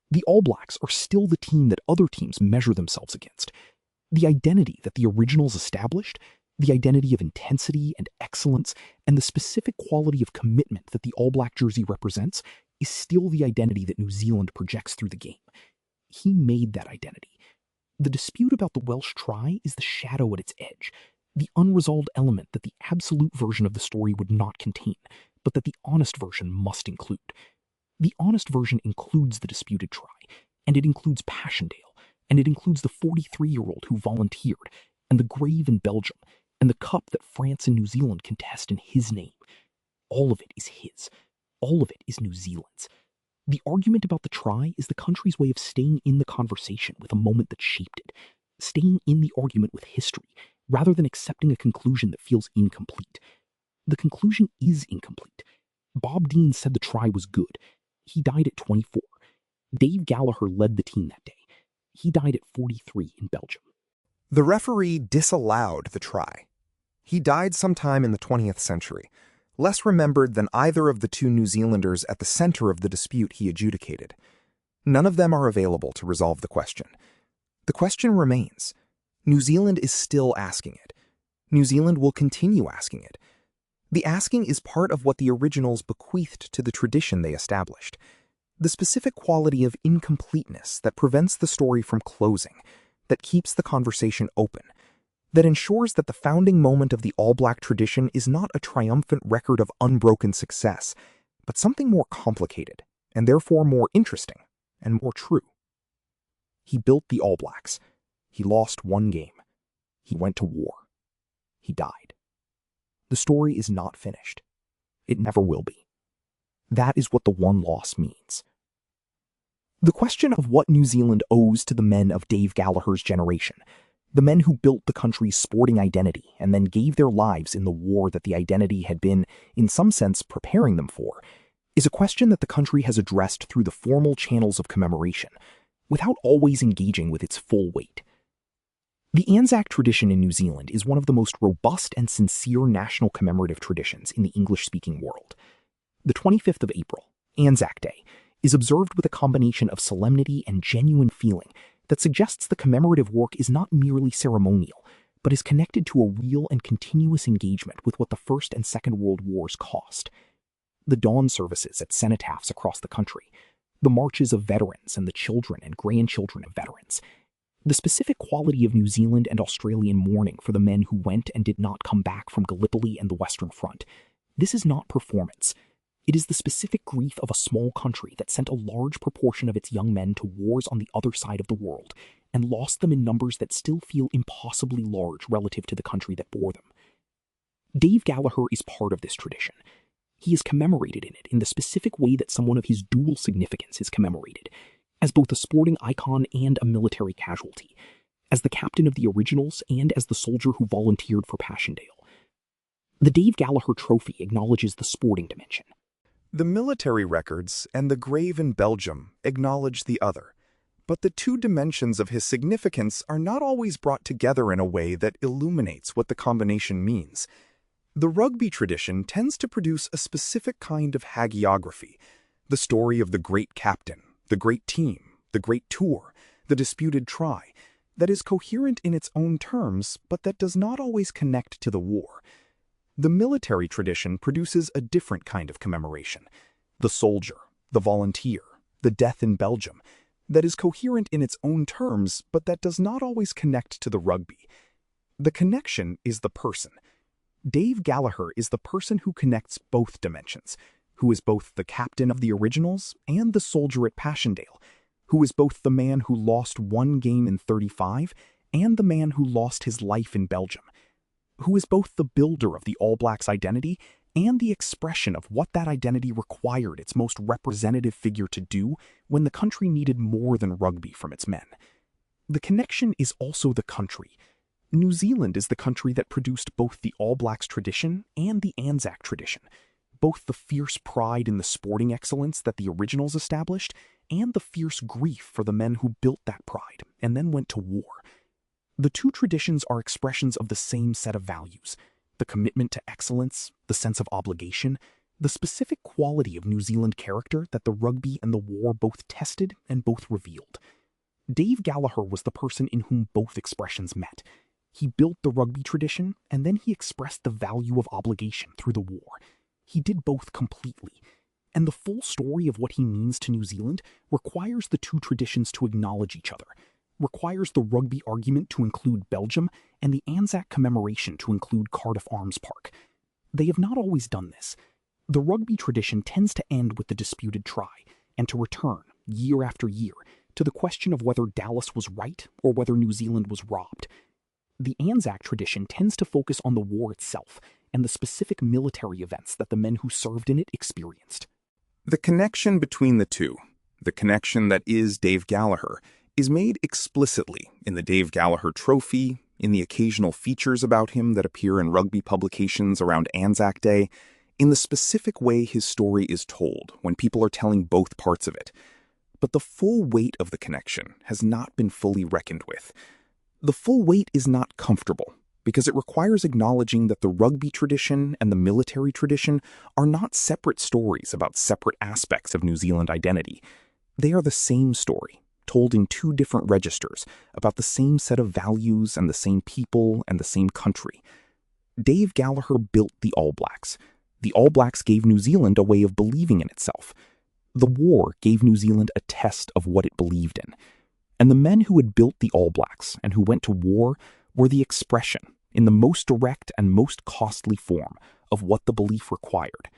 The All Blacks are still the team that other teams measure themselves against. The identity that the originals established, the identity of intensity and excellence, and the specific quality of commitment that the All Black jersey represents, is still the identity that New Zealand projects through the game. He made that identity. The dispute about the Welsh try is the shadow at its edge, the unresolved element that the absolute version of the story would not contain, but that the honest version must include. The honest version includes the disputed try, and it includes Passchendaele, and it includes the 43-year-old who volunteered, and the grave in Belgium, and the cup that France and New Zealand contest in his name. All of it is his. All of it is New Zealand's. The argument about the try is the country's way of staying in the conversation with a moment that shaped it, staying in the argument with history, rather than accepting a conclusion that feels incomplete. The conclusion is incomplete. Bob Dean said the try was good. He died at 24. Dave Gallagher led the team that day. He died at 43 in Belgium. The referee disallowed the try. He died sometime in the 20th century, less remembered than either of the two New Zealanders at the center of the dispute he adjudicated. None of them are available to resolve the question. The question remains. New Zealand is still asking it. New Zealand will continue asking it. The asking is part of what the originals bequeathed to the tradition they established. The specific quality of incompleteness that prevents the story from closing, that keeps the conversation open, that ensures that the founding moment of the All Black tradition is not a triumphant record of unbroken success, but something more complicated, and therefore more interesting and more true. He built the All Blacks. He lost one game. He went to war. He died. The story is not finished. It never will be. That is what the one loss means. The question of what New Zealand owes to the men of Dave Gallagher's generation, the men who built the country's sporting identity and then gave their lives in the war that the identity had been, in some sense, preparing them for, is a question that the country has addressed through the formal channels of commemoration, without always engaging with its full weight. The Anzac tradition in New Zealand is one of the most robust and sincere national commemorative traditions in the English-speaking world. The 25th of April, Anzac Day, is observed with a combination of solemnity and genuine feeling that suggests the commemorative work is not merely ceremonial, but is connected to a real and continuous engagement with what the First and Second World Wars cost. The dawn services at cenotaphs across the country, the marches of veterans and the children and grandchildren of veterans, the specific quality of New Zealand and Australian mourning for the men who went and did not come back from Gallipoli and the Western Front. This is not performance. It is the specific grief of a small country that sent a large proportion of its young men to wars on the other side of the world and lost them in numbers that still feel impossibly large relative to the country that bore them. Dave Gallagher is part of this tradition. He is commemorated in it in the specific way that someone of his dual significance is commemorated, as both a sporting icon and a military casualty, as the captain of the originals and as the soldier who volunteered for Passchendaele. The Dave Gallagher Trophy acknowledges the sporting dimension. The military records and the grave in Belgium acknowledge the other, but the two dimensions of his significance are not always brought together in a way that illuminates what the combination means. The rugby tradition tends to produce a specific kind of hagiography, the story of the great captain, the great team, the great tour, the disputed try, that is coherent in its own terms, but that does not always connect to the war. The military tradition produces a different kind of commemoration, the soldier, the volunteer, the death in Belgium, that is coherent in its own terms, but that does not always connect to the rugby. The connection is the person. Dave Gallagher is the person who connects both dimensions, who is both the captain of the originals and the soldier at Passchendaele, who is both the man who lost one game in 35 and the man who lost his life in Belgium, who is both the builder of the All Blacks' identity and the expression of what that identity required its most representative figure to do when the country needed more than rugby from its men. The connection is also the country. New Zealand is the country that produced both the All Blacks tradition and the Anzac tradition, both the fierce pride in the sporting excellence that the originals established and the fierce grief for the men who built that pride and then went to war. The two traditions are expressions of the same set of values, the commitment to excellence, the sense of obligation, the specific quality of New Zealand character that the rugby and the war both tested and both revealed. Dave Gallagher was the person in whom both expressions met. He built the rugby tradition, and then he expressed the value of obligation through the war. He did both completely. And the full story of what he means to New Zealand requires the two traditions to acknowledge each other, requires the rugby argument to include Belgium, and the Anzac commemoration to include Cardiff Arms Park. They have not always done this. The rugby tradition tends to end with the disputed try, and to return, year after year, to the question of whether Dallas was right or whether New Zealand was robbed. The Anzac tradition tends to focus on the war itself and the specific military events that the men who served in it experienced. The connection between the two, the connection that is Dave Gallagher, is made explicitly in the Dave Gallagher Trophy, in the occasional features about him that appear in rugby publications around Anzac Day, in the specific way his story is told when people are telling both parts of it. But the full weight of the connection has not been fully reckoned with. The full weight is not comfortable, because it requires acknowledging that the rugby tradition and the military tradition are not separate stories about separate aspects of New Zealand identity. They are the same story, told in two different registers, about the same set of values and the same people and the same country. Dave Gallagher built the All Blacks. The All Blacks gave New Zealand a way of believing in itself. The war gave New Zealand a test of what it believed in. And the men who had built the All Blacks and who went to war were the expression, in the most direct and most costly form, of what the belief required.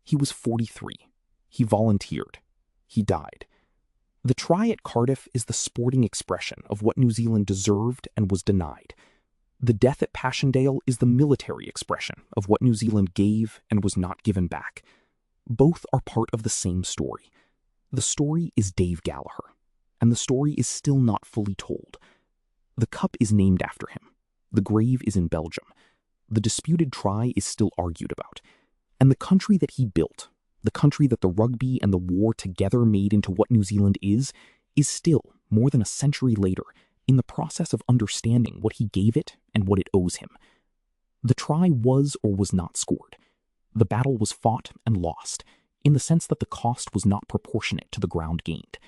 He was 43. He volunteered. He died. The try at Cardiff is the sporting expression of what New Zealand deserved and was denied. The death at Passchendaele is the military expression of what New Zealand gave and was not given back. Both are part of the same story. The story is Dave Gallagher, and the story is still not fully told. The cup is named after him. The grave is in Belgium. The disputed try is still argued about. And the country that he built, the country that the rugby and the war together made into what New Zealand is still, more than a century later, in the process of understanding what he gave it and what it owes him. The try was or was not scored. The battle was fought and lost, in the sense that the cost was not proportionate to the ground gained.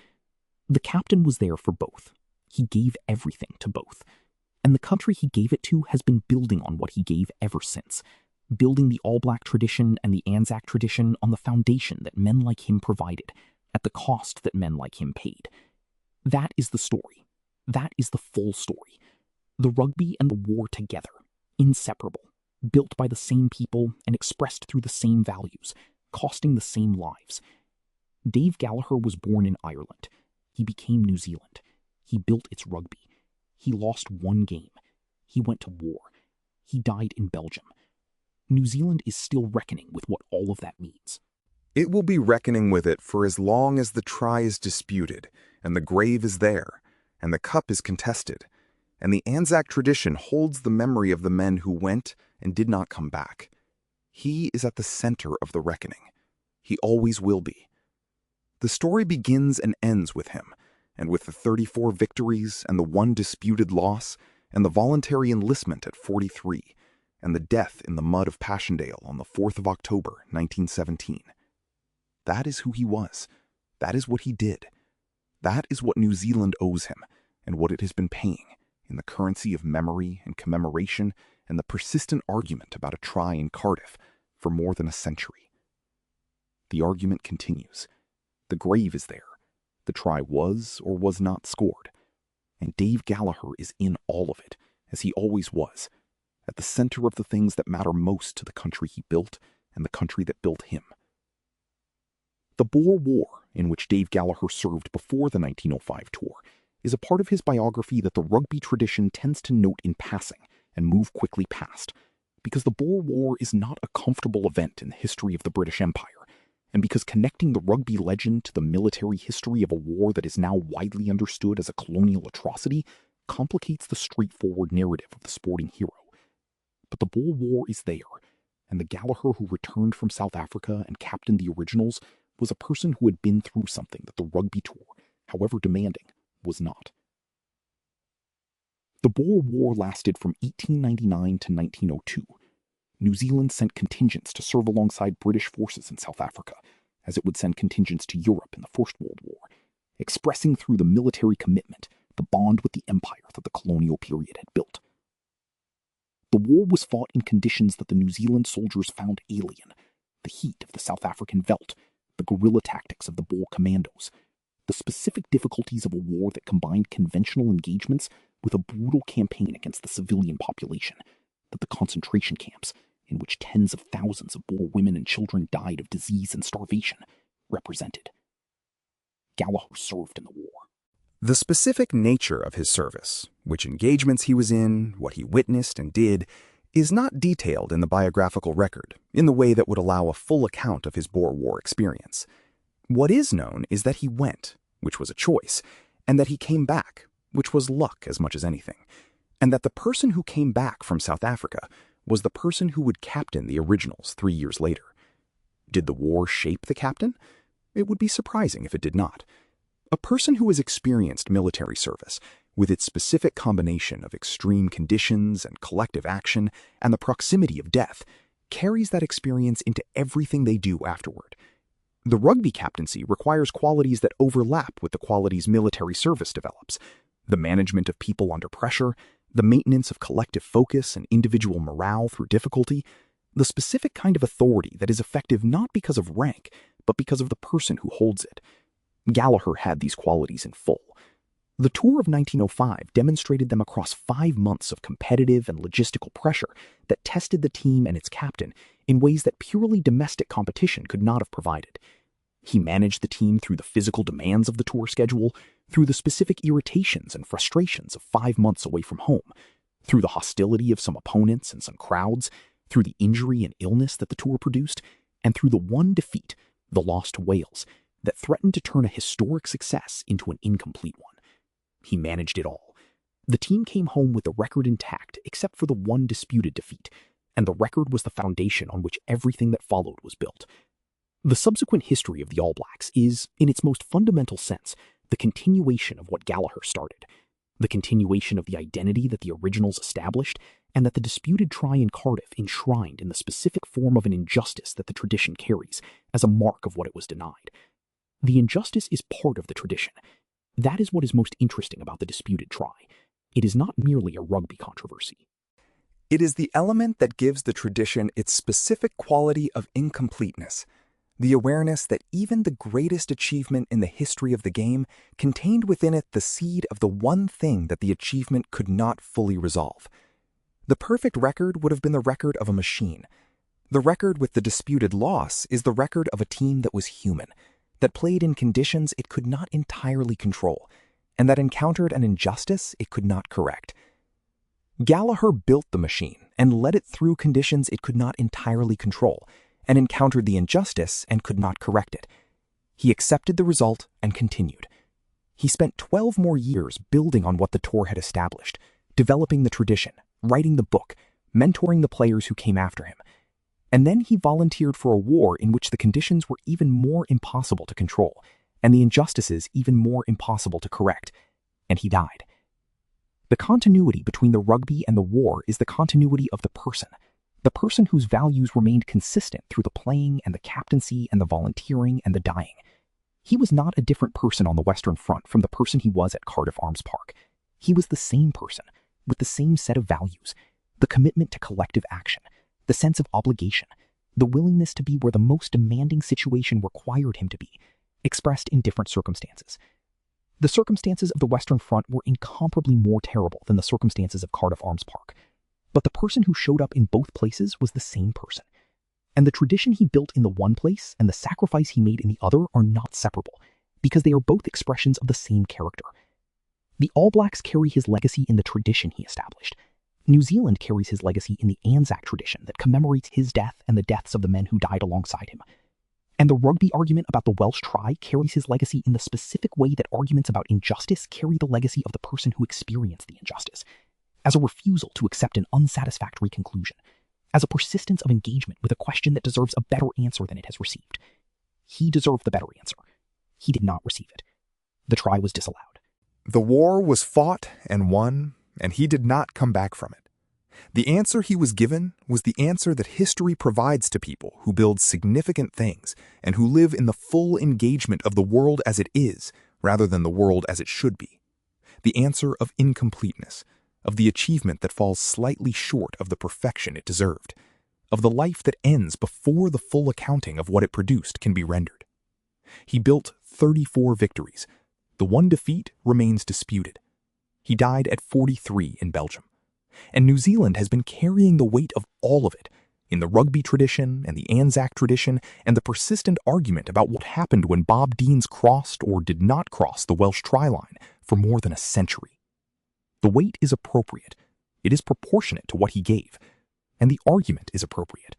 The captain was there for both. He gave everything to both. And the country he gave it to has been building on what he gave ever since, building the All Black tradition and the Anzac tradition on the foundation that men like him provided, at the cost that men like him paid. That is the story. That is the full story. The rugby and the war together, inseparable, built by the same people and expressed through the same values, costing the same lives. Dave Gallagher was born in Ireland. He became New Zealand. He built its rugby. He lost one game. He went to war. He died in Belgium. New Zealand is still reckoning with what all of that means. It will be reckoning with it for as long as the try is disputed, and the grave is there, and the cup is contested, and the Anzac tradition holds the memory of the men who went and did not come back. He is at the center of the reckoning. He always will be. The story begins and ends with him, and with the 34 victories and the one disputed loss, and the voluntary enlistment at 43, and the death in the mud of Passchendaele on the 4th of October, 1917. That is who he was. That is what he did. That is what New Zealand owes him, and what it has been paying, in the currency of memory and commemoration and the persistent argument about a try in Cardiff for more than a century. The argument continues. The grave is there. The try was or was not scored. And Dave Gallagher is in all of it, as he always was, at the center of the things that matter most to the country he built and the country that built him. The Boer War, in which Dave Gallagher served before the 1905 tour, is a part of his biography that the rugby tradition tends to note in passing and move quickly past, because the Boer War is not a comfortable event in the history of the British Empire, and because connecting the rugby legend to the military history of a war that is now widely understood as a colonial atrocity complicates the straightforward narrative of the sporting hero. But the Boer War is there, and the Gallagher who returned from South Africa and captained the originals was a person who had been through something that the rugby tour, however demanding, was not. The Boer War lasted from 1899 to 1902. New Zealand sent contingents to serve alongside British forces in South Africa, as it would send contingents to Europe in the First World War, expressing through the military commitment the bond with the empire that the colonial period had built. The war was fought in conditions that the New Zealand soldiers found alien: the heat of the South African veldt, the guerrilla tactics of the Boer commandos, the specific difficulties of a war that combined conventional engagements with a brutal campaign against the civilian population that the concentration camps, in which tens of thousands of Boer women and children died of disease and starvation, represented. Gallagher served in the war. The specific nature of his service, which engagements he was in, what he witnessed and did, is not detailed in the biographical record in the way that would allow a full account of his Boer War experience. What is known is that he went, which was a choice, and that he came back, which was luck as much as anything, and that the person who came back from South Africa was the person who would captain the originals 3 years later. Did the war shape the captain? It would be surprising if it did not. A person who has experienced military service, with its specific combination of extreme conditions and collective action and the proximity of death, carries that experience into everything they do afterward. The rugby captaincy requires qualities that overlap with the qualities military service develops: the management of people under pressure, the maintenance of collective focus and individual morale through difficulty, the specific kind of authority that is effective not because of rank, but because of the person who holds it. Gallagher had these qualities in full. The tour of 1905 demonstrated them across 5 months of competitive and logistical pressure that tested the team and its captain in ways that purely domestic competition could not have provided. He managed the team through the physical demands of the tour schedule, through the specific irritations and frustrations of 5 months away from home, through the hostility of some opponents and some crowds, through the injury and illness that the tour produced, and through the one defeat, the loss to Wales, that threatened to turn a historic success into an incomplete one. He managed it all. The team came home with the record intact except for the one disputed defeat, and the record was the foundation on which everything that followed was built. The subsequent history of the All Blacks is, in its most fundamental sense, the continuation of what Gallagher started, the continuation of the identity that the originals established, and that the disputed try in Cardiff enshrined in the specific form of an injustice that the tradition carries as a mark of what it was denied. The injustice is part of the tradition. That is what is most interesting about the disputed try. It is not merely a rugby controversy. It is the element that gives the tradition its specific quality of incompleteness, the awareness that even the greatest achievement in the history of the game contained within it the seed of the one thing that the achievement could not fully resolve. The perfect record would have been the record of a machine. The record with the disputed loss is the record of a team that was human, that played in conditions it could not entirely control, and that encountered an injustice it could not correct. Gallagher built the machine and led it through conditions it could not entirely control, and encountered the injustice and could not correct it. He accepted the result and continued. He spent 12 more years building on what the tour had established, developing the tradition, writing the book, mentoring the players who came after him. And then he volunteered for a war in which the conditions were even more impossible to control, and the injustices even more impossible to correct. And he died. The continuity between the rugby and the war is the continuity of the person whose values remained consistent through the playing and the captaincy and the volunteering and the dying. He was not a different person on the Western Front from the person he was at Cardiff Arms Park. He was the same person, with the same set of values, the commitment to collective action, the sense of obligation, the willingness to be where the most demanding situation required him to be, expressed in different circumstances. The circumstances of the Western Front were incomparably more terrible than the circumstances of Cardiff Arms Park, but the person who showed up in both places was the same person. And the tradition he built in the one place and the sacrifice he made in the other are not separable, because they are both expressions of the same character. The All Blacks carry his legacy in the tradition he established. New Zealand carries his legacy in the Anzac tradition that commemorates his death and the deaths of the men who died alongside him. And the rugby argument about the Welsh try carries his legacy in the specific way that arguments about injustice carry the legacy of the person who experienced the injustice, as a refusal to accept an unsatisfactory conclusion, as a persistence of engagement with a question that deserves a better answer than it has received. He deserved the better answer. He did not receive it. The try was disallowed. The war was fought and won, and he did not come back from it. The answer he was given was the answer that history provides to people who build significant things and who live in the full engagement of the world as it is, rather than the world as it should be. The answer of incompleteness, of the achievement that falls slightly short of the perfection it deserved, of the life that ends before the full accounting of what it produced can be rendered. He built 34 victories. The one defeat remains disputed. He died at 43 in Belgium. And New Zealand has been carrying the weight of all of it, in the rugby tradition and the Anzac tradition and the persistent argument about what happened when Bob Deans crossed or did not cross the Welsh try line for more than a century. The weight is appropriate. It is proportionate to what he gave. And the argument is appropriate.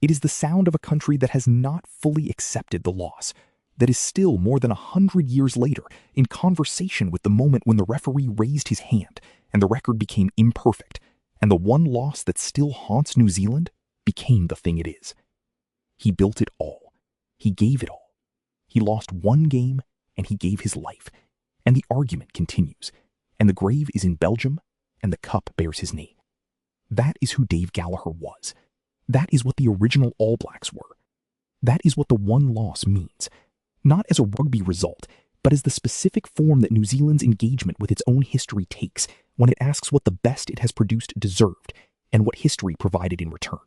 It is the sound of a country that has not fully accepted the loss, that is still more than 100 years later in conversation with the moment when the referee raised his hand and the record became imperfect, and the one loss that still haunts New Zealand became the thing it is. He built it all. He gave it all. He lost one game, and he gave his life. And the argument continues, and the grave is in Belgium, and the cup bears his name. That is who Dave Gallagher was. That is what the original All Blacks were. That is what the one loss means, not as a rugby result, but as the specific form that New Zealand's engagement with its own history takes when it asks what the best it has produced deserved and what history provided in return.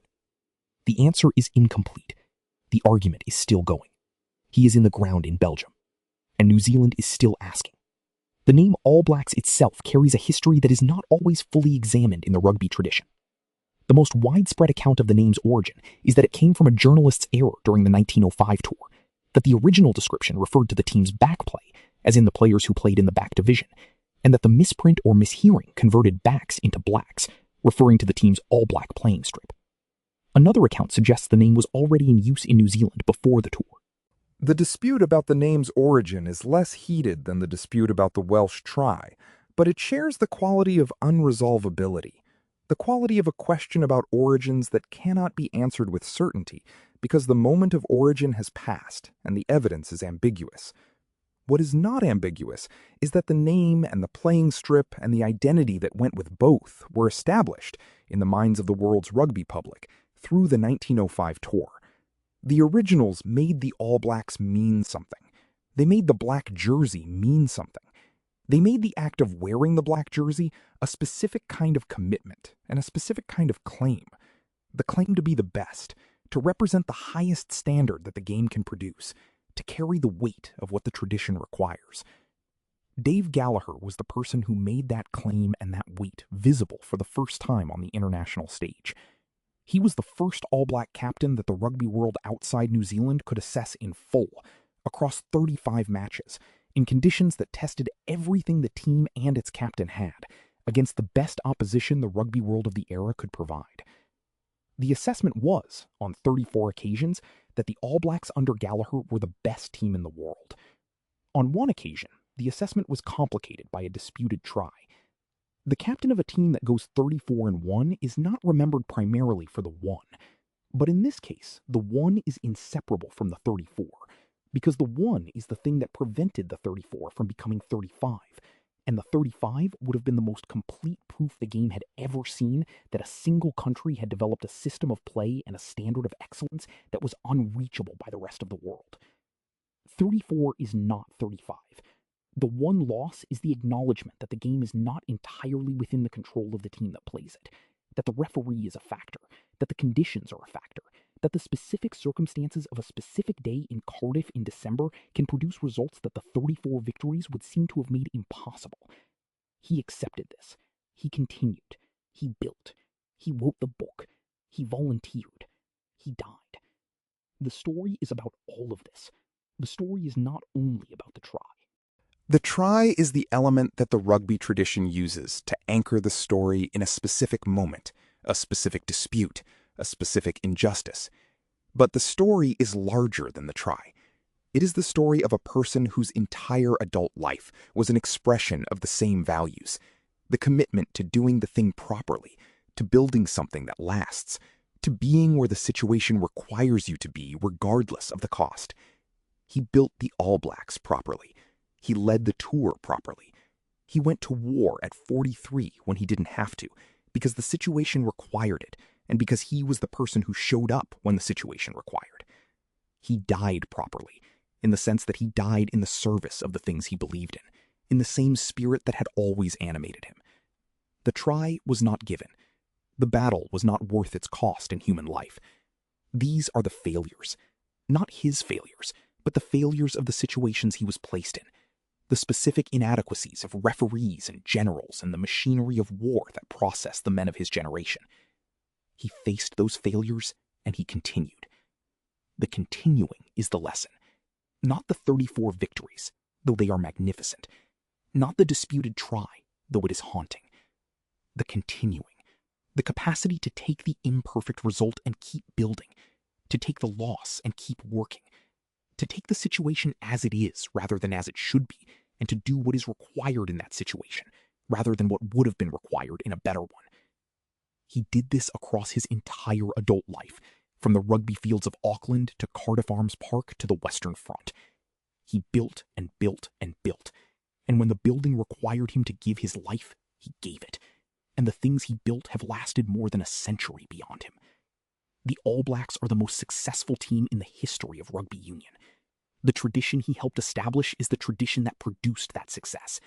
The answer is incomplete. The argument is still going. He is in the ground in Belgium, and New Zealand is still asking. The name All Blacks itself carries a history that is not always fully examined in the rugby tradition. The most widespread account of the name's origin is that it came from a journalist's error during the 1905 tour, that the original description referred to the team's back play, as in the players who played in the back division, and that the misprint or mishearing converted backs into blacks, referring to the team's all black playing strip. Another account suggests the name was already in use in New Zealand before the tour. The dispute about the name's origin is less heated than the dispute about the Welsh try, but it shares the quality of unresolvability, the quality of a question about origins that cannot be answered with certainty because the moment of origin has passed and the evidence is ambiguous. What is not ambiguous is that the name and the playing strip and the identity that went with both were established in the minds of the world's rugby public through the 1905 tour. The originals made the All Blacks mean something. They made the black jersey mean something. They made the act of wearing the black jersey a specific kind of commitment and a specific kind of claim. The claim to be the best, to represent the highest standard that the game can produce, to carry the weight of what the tradition requires. Dave Gallagher was the person who made that claim and that weight visible for the first time on the international stage. He was the first All Black captain that the rugby world outside New Zealand could assess in full, across 35 matches, in conditions that tested everything the team and its captain had, against the best opposition the rugby world of the era could provide. The assessment was, on 34 occasions, that the All Blacks under Gallagher were the best team in the world. On one occasion, the assessment was complicated by a disputed try. The captain of a team that goes 34-1 is not remembered primarily for the 1, but in this case, the 1 is inseparable from the 34, because the 1 is the thing that prevented the 34 from becoming 35, and the 35 would have been the most complete proof the game had ever seen that a single country had developed a system of play and a standard of excellence that was unreachable by the rest of the world. 34 is not 35. The one loss is the acknowledgement that the game is not entirely within the control of the team that plays it, that the referee is a factor, that the conditions are a factor, that the specific circumstances of a specific day in Cardiff in December can produce results that the 34 victories would seem to have made impossible. He accepted this. He continued. He built. He wrote the book. He volunteered. He died. The story is about all of this. The story is not only about the try. The try is the element that the rugby tradition uses to anchor the story in a specific moment, a specific dispute, a specific injustice. But the story is larger than the try. It is the story of a person whose entire adult life was an expression of the same values, the commitment to doing the thing properly, to building something that lasts, to being where the situation requires you to be regardless of the cost. He built the All Blacks properly. He led the tour properly. He went to war at 43 when he didn't have to, because the situation required it, and because he was the person who showed up when the situation required. He died properly, in the sense that he died in the service of the things he believed in the same spirit that had always animated him. The try was not given. The battle was not worth its cost in human life. These are the failures. Not his failures, but the failures of the situations he was placed in. The specific inadequacies of referees and generals and the machinery of war that processed the men of his generation. He faced those failures and he continued. The continuing is the lesson. Not the 34 victories, though they are magnificent. Not the disputed try, though it is haunting. The continuing. The capacity to take the imperfect result and keep building. To take the loss and keep working. To take the situation as it is rather than as it should be, and to do what is required in that situation rather than what would have been required in a better one. He did this across his entire adult life, from the rugby fields of Auckland to Cardiff Arms Park to the Western Front. He built and built and built, and when the building required him to give his life, he gave it, and the things he built have lasted more than a century beyond him. The All Blacks are the most successful team in the history of rugby union. The tradition he helped establish is the tradition that produced that success.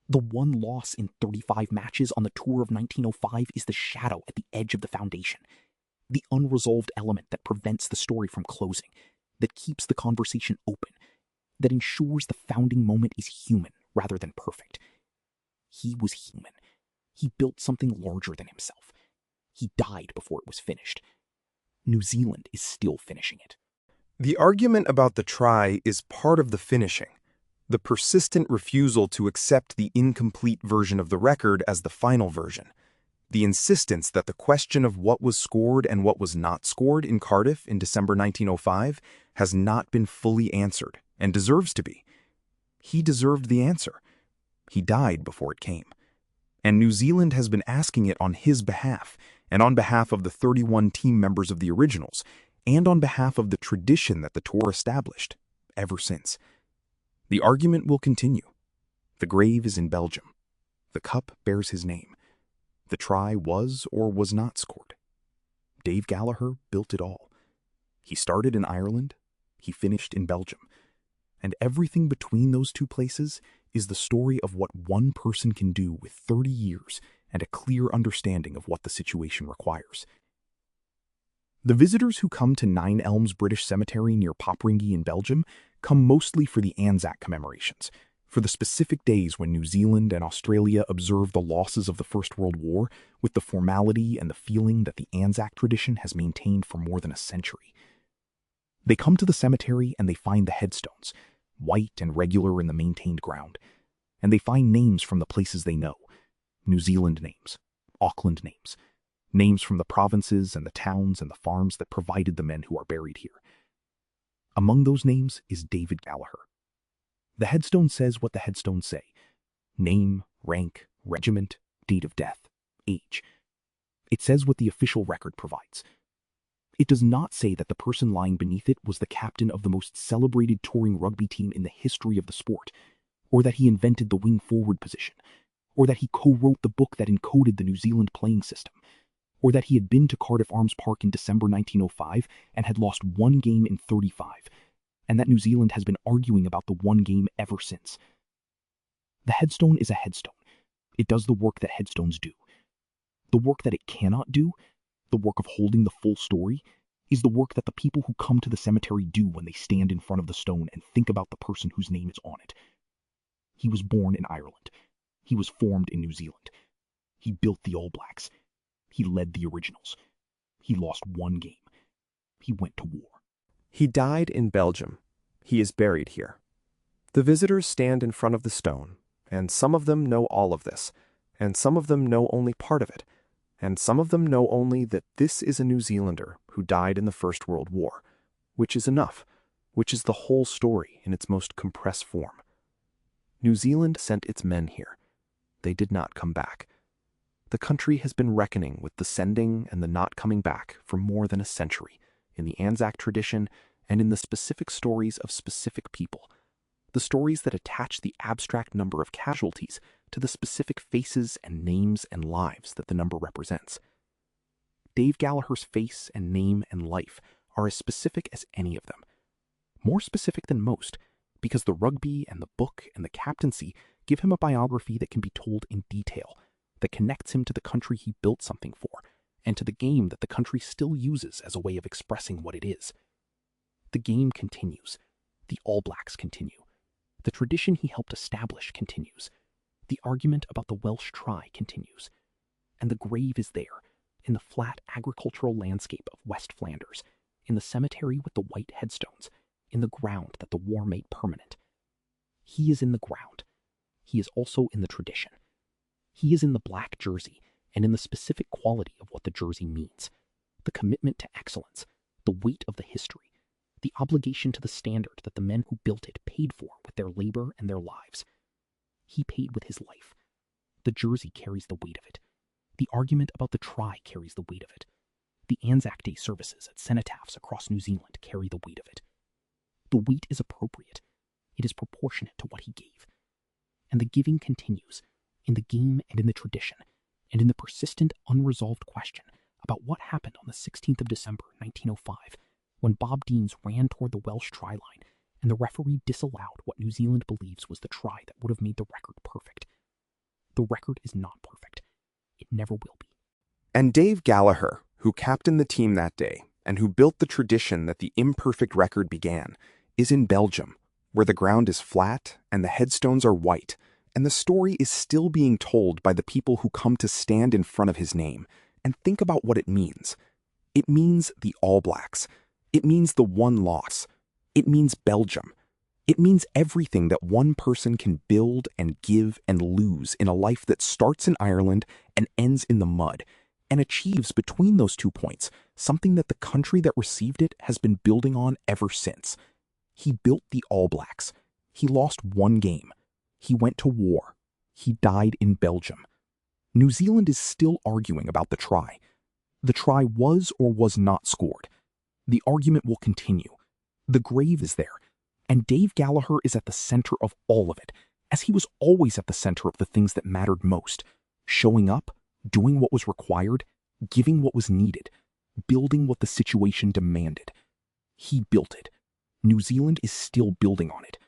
The one loss in 35 matches on the tour of 1905 is the shadow at the edge of the foundation, the unresolved element that prevents the story from closing, that keeps the conversation open, that ensures the founding moment is human rather than perfect. He was human. He built something larger than himself. He died before it was finished. New Zealand is still finishing it. The argument about the try is part of the finishing, the persistent refusal to accept the incomplete version of the record as the final version, the insistence that the question of what was scored and what was not scored in Cardiff in December 1905 has not been fully answered and deserves to be. He deserved the answer. He died before it came. And New Zealand has been asking it on his behalf and on behalf of the 31 team members of the originals, and on behalf of the tradition that the tour established, ever since. The argument will continue. The grave is in Belgium. The cup bears his name. The try was or was not scored. Dave Gallagher built it all. He started in Ireland, he finished in Belgium. And everything between those two places is the story of what one person can do with 30 years and a clear understanding of what the situation requires. The visitors who come to Nine Elms British Cemetery near Popringy in Belgium come mostly for the Anzac commemorations, for the specific days when New Zealand and Australia observe the losses of the First World War with the formality and the feeling that the Anzac tradition has maintained for more than a century. They come to the cemetery and they find the headstones, white and regular in the maintained ground, and they find names from the places they know, New Zealand names, Auckland names, names from the provinces and the towns and the farms that provided the men who are buried here. Among those names is David Gallagher. The headstone says what the headstones say: name, rank, regiment, date of death, age. It says what the official record provides. It does not say that the person lying beneath it was the captain of the most celebrated touring rugby team in the history of the sport, or that he invented the wing forward position, or that he co-wrote the book that encoded the New Zealand playing system, or that he had been to Cardiff Arms Park in December 1905 and had lost one game in 35, and that New Zealand has been arguing about the one game ever since. The headstone is a headstone. It does the work that headstones do. The work that it cannot do, the work of holding the full story, is the work that the people who come to the cemetery do when they stand in front of the stone and think about the person whose name is on it. He was born in Ireland. He was formed in New Zealand. He built the All Blacks. He led the originals. He lost one game. He went to war. He died in Belgium. He is buried here. The visitors stand in front of the stone, and some of them know all of this, and some of them know only part of it, and some of them know only that this is a New Zealander who died in the First World War, which is enough, which is the whole story in its most compressed form. New Zealand sent its men here. They did not come back. The country has been reckoning with the sending and the not coming back for more than a century, in the Anzac tradition and in the specific stories of specific people, the stories that attach the abstract number of casualties to the specific faces and names and lives that the number represents. Dave Gallagher's face and name and life are as specific as any of them. More specific than most, because the rugby and the book and the captaincy give him a biography that can be told in detail, that connects him to the country he built something for, and to the game that the country still uses as a way of expressing what it is. The game continues. The All Blacks continue. The tradition he helped establish continues. The argument about the Welsh try continues. And the grave is there, in the flat agricultural landscape of West Flanders, in the cemetery with the white headstones, in the ground that the war made permanent. He is in the ground. He is also in the tradition. He is in the black jersey and in the specific quality of what the jersey means, the commitment to excellence, the weight of the history, the obligation to the standard that the men who built it paid for with their labor and their lives. He paid with his life. The jersey carries the weight of it. The argument about the try carries the weight of it. The Anzac Day services at cenotaphs across New Zealand carry the weight of it. The weight is appropriate. It is proportionate to what he gave. And the giving continues, in the game and in the tradition, and in the persistent, unresolved question about what happened on the 16th of December, 1905, when Bob Deans ran toward the Welsh try line and the referee disallowed what New Zealand believes was the try that would have made the record perfect. The record is not perfect. It never will be. And Dave Gallagher, who captained the team that day and who built the tradition that the imperfect record began, is in Belgium, where the ground is flat and the headstones are white, and the story is still being told by the people who come to stand in front of his name and think about what it means. It means the All Blacks. It means the one loss. It means Belgium. It means everything that one person can build and give and lose in a life that starts in Ireland and ends in the mud, and achieves between those 2 points something that the country that received it has been building on ever since. He built the All Blacks. He lost one game. He went to war. He died in Belgium. New Zealand is still arguing about the try. The try was or was not scored. The argument will continue. The grave is there, and Dave Gallagher is at the center of all of it, as he was always at the center of the things that mattered most, showing up, doing what was required, giving what was needed, building what the situation demanded. He built it. New Zealand is still building on it.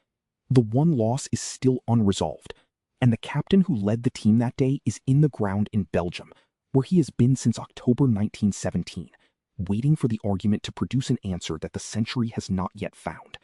The one loss is still unresolved, and the captain who led the team that day is in the ground in Belgium, where he has been since October 1917, waiting for the argument to produce an answer that the century has not yet found.